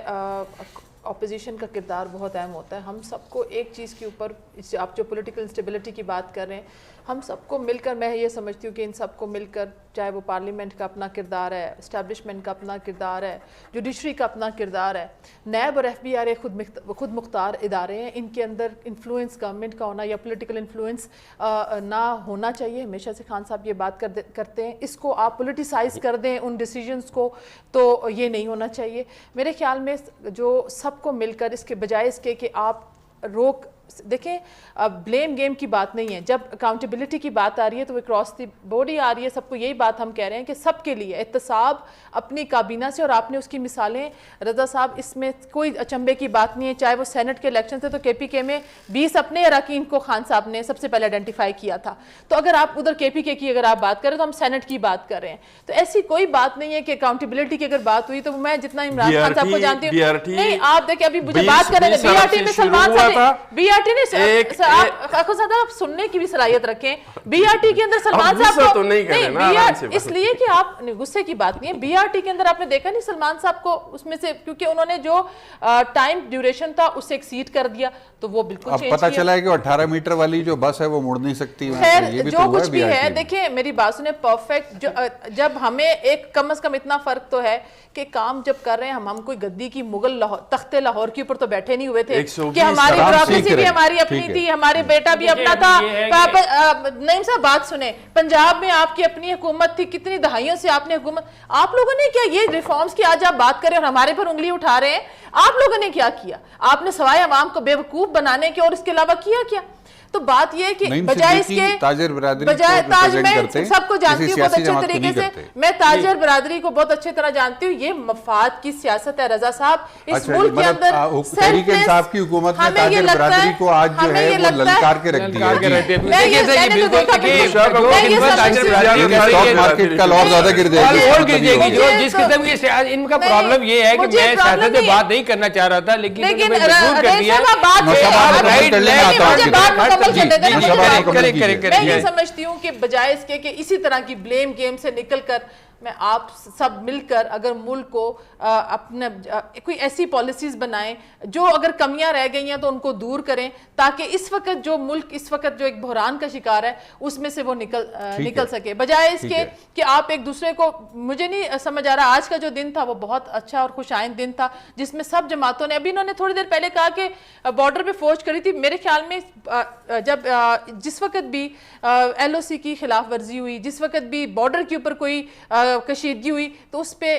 اپوزیشن کا کردار بہت اہم ہوتا ہے. ہم سب کو ایک چیز کے اوپر، آپ جو پولیٹیکل انسٹیبلٹی کی بات کر رہے ہیں، ہم سب کو مل کر، میں یہ سمجھتی ہوں کہ ان سب کو مل کر، چاہے وہ پارلیمنٹ کا اپنا کردار ہے، اسٹیبلشمنٹ کا اپنا کردار ہے، جوڈیشری کا اپنا کردار ہے، نیب اور ایف بی آر خود مختار ادارے ہیں، ان کے اندر انفلوئنس گورنمنٹ کا ہونا یا پولیٹیکل انفلوئنس نہ ہونا چاہیے. ہمیشہ سے خان صاحب یہ بات کرتے ہیں، اس کو آپ پولیٹیسائز کر دیں ان ڈیسیجنز کو، تو یہ نہیں ہونا چاہیے. میرے خیال میں جو سب کو مل کر، اس کے بجائے اس کے کہ آپ دیکھیں بلیم گیم کی بات نہیں ہے. جب اکاؤنٹیبلٹی کی بات آ رہی ہے تو وہ کراس دی بورڈ ہی آ رہی ہے. سب کو یہی بات ہم کہہ رہے ہیں کہ سب کے لیے احتساب اپنی کابینہ سے، اور آپ نے اس کی مثالیں رضا صاحب، اس میں کوئی اچنبے کی بات نہیں ہے. چاہے وہ سینٹ کے الیکشن تھے تو کے پی کے میں 20 اپنے اراکین کو خان صاحب نے سب سے پہلے آئیڈینٹیفائی کیا تھا. تو اگر آپ ادھر کے پی کے کی اگر آپ بات کریں تو ہم سینٹ کی بات کر رہے ہیں. تو ایسی کوئی بات نہیں ہے کہ اکاؤنٹیبلٹی کی اگر بات ہوئی تو میں جتنا عمران خان صاحب کو جانتی ہوں، نہیں آپ دیکھیں ابھی مجھے بات کریں بی آر ٹی میں سلمان صاحب، بی آر ٹی نے آپ سننے کی بھی صلاحیت رکھیں. بی آر ٹی کے اندر سلمان صاحب کو نہیں، اس لیے کہ آپ غصے کی بات نہیں ہے. بی آر ٹی کے اندر آپ نے دیکھا نہیں سلمان صاحب کو اس میں سے، کیونکہ انہوں نے جو ٹائم ڈیوریشن تھا اس سے ایکسیڈ کر دیا تو وہ بالکل چینج کیا. اب پتہ چلا ہے کہ 18 میٹر والی جو بس ہے وہ مڑ نہیں سکتی. خیر جو کچھ بھی ہے، دیکھیں میری بات سنیں، پرفیکٹ جب ہمیں ایک کم از کم اتنا فرق تو ہے کہ کام جب کر رہے ہیں ہم کوئی گدی کی مغل تخت لاہور کے اوپر تو بیٹھے نہیں ہوئے تھے کہ ہماری بیوروکریسی بھی ہماری اپنی تھی، ہمارے بیٹا بھی اپنا تھا. نعیم صاحب بات سنیں، پنجاب میں آپ کی اپنی حکومت تھی، کتنی دہائیوں سے آپ نے حکومت، آپ لوگوں نے کیا یہ ریفارمز کی آج آپ بات کریں اور ہمارے پر انگلی اٹھا رہے ہیں؟ آپ لوگوں نے کیا کیا؟ آپ نے سوائے عوام کو بے وقوف بنانے کے اور اس کے علاوہ کیا؟ تو بات یہ ہے کہ بجائے اس کے میں سب کو جانتی ہوں بہت اچھے طریقے سے، میں تاجر برادری کو بہت اچھے طرح جانتی ہوں. یہ مفاد کی سیاست ہے رضا صاحب اس ملک کے اندر. تحریک انصاف کی حکومت نے تاجر برادری کو آج جو ہے وہ للکار کے رکھ دیا. مارکیٹ کا اور زیادہ گر جائے گی. جس قسم کی ان کا پرابلم یہ ہے کہ میں سیاست سے بات نہیں کرنا چاہ رہا تھا، لیکن میں یہ سمجھتی ہوں کہ بجائے اس کے کہ اسی طرح کی بلیم گیم سے نکل کر میں آپ سب مل کر اگر ملک کو اپنا کوئی ایسی پالیسیز بنائیں جو اگر کمیاں رہ گئی ہیں تو ان کو دور کریں، تاکہ اس وقت جو ملک اس وقت جو ایک بحران کا شکار ہے اس میں سے وہ نکل سکے، بجائے اس کے کہ آپ ایک دوسرے کو. مجھے نہیں سمجھ آ رہا آج کا جو دن تھا وہ بہت اچھا اور خوش آئند دن تھا جس میں سب جماعتوں نے، ابھی انہوں نے تھوڑی دیر پہلے کہا کہ بارڈر پہ فوج کری تھی. میرے خیال میں جب جس وقت بھی ایل او سی کی خلاف ورزی ہوئی، جس وقت بھی بارڈر کے اوپر کوئی کشیدگی ہوئی تو اس پہ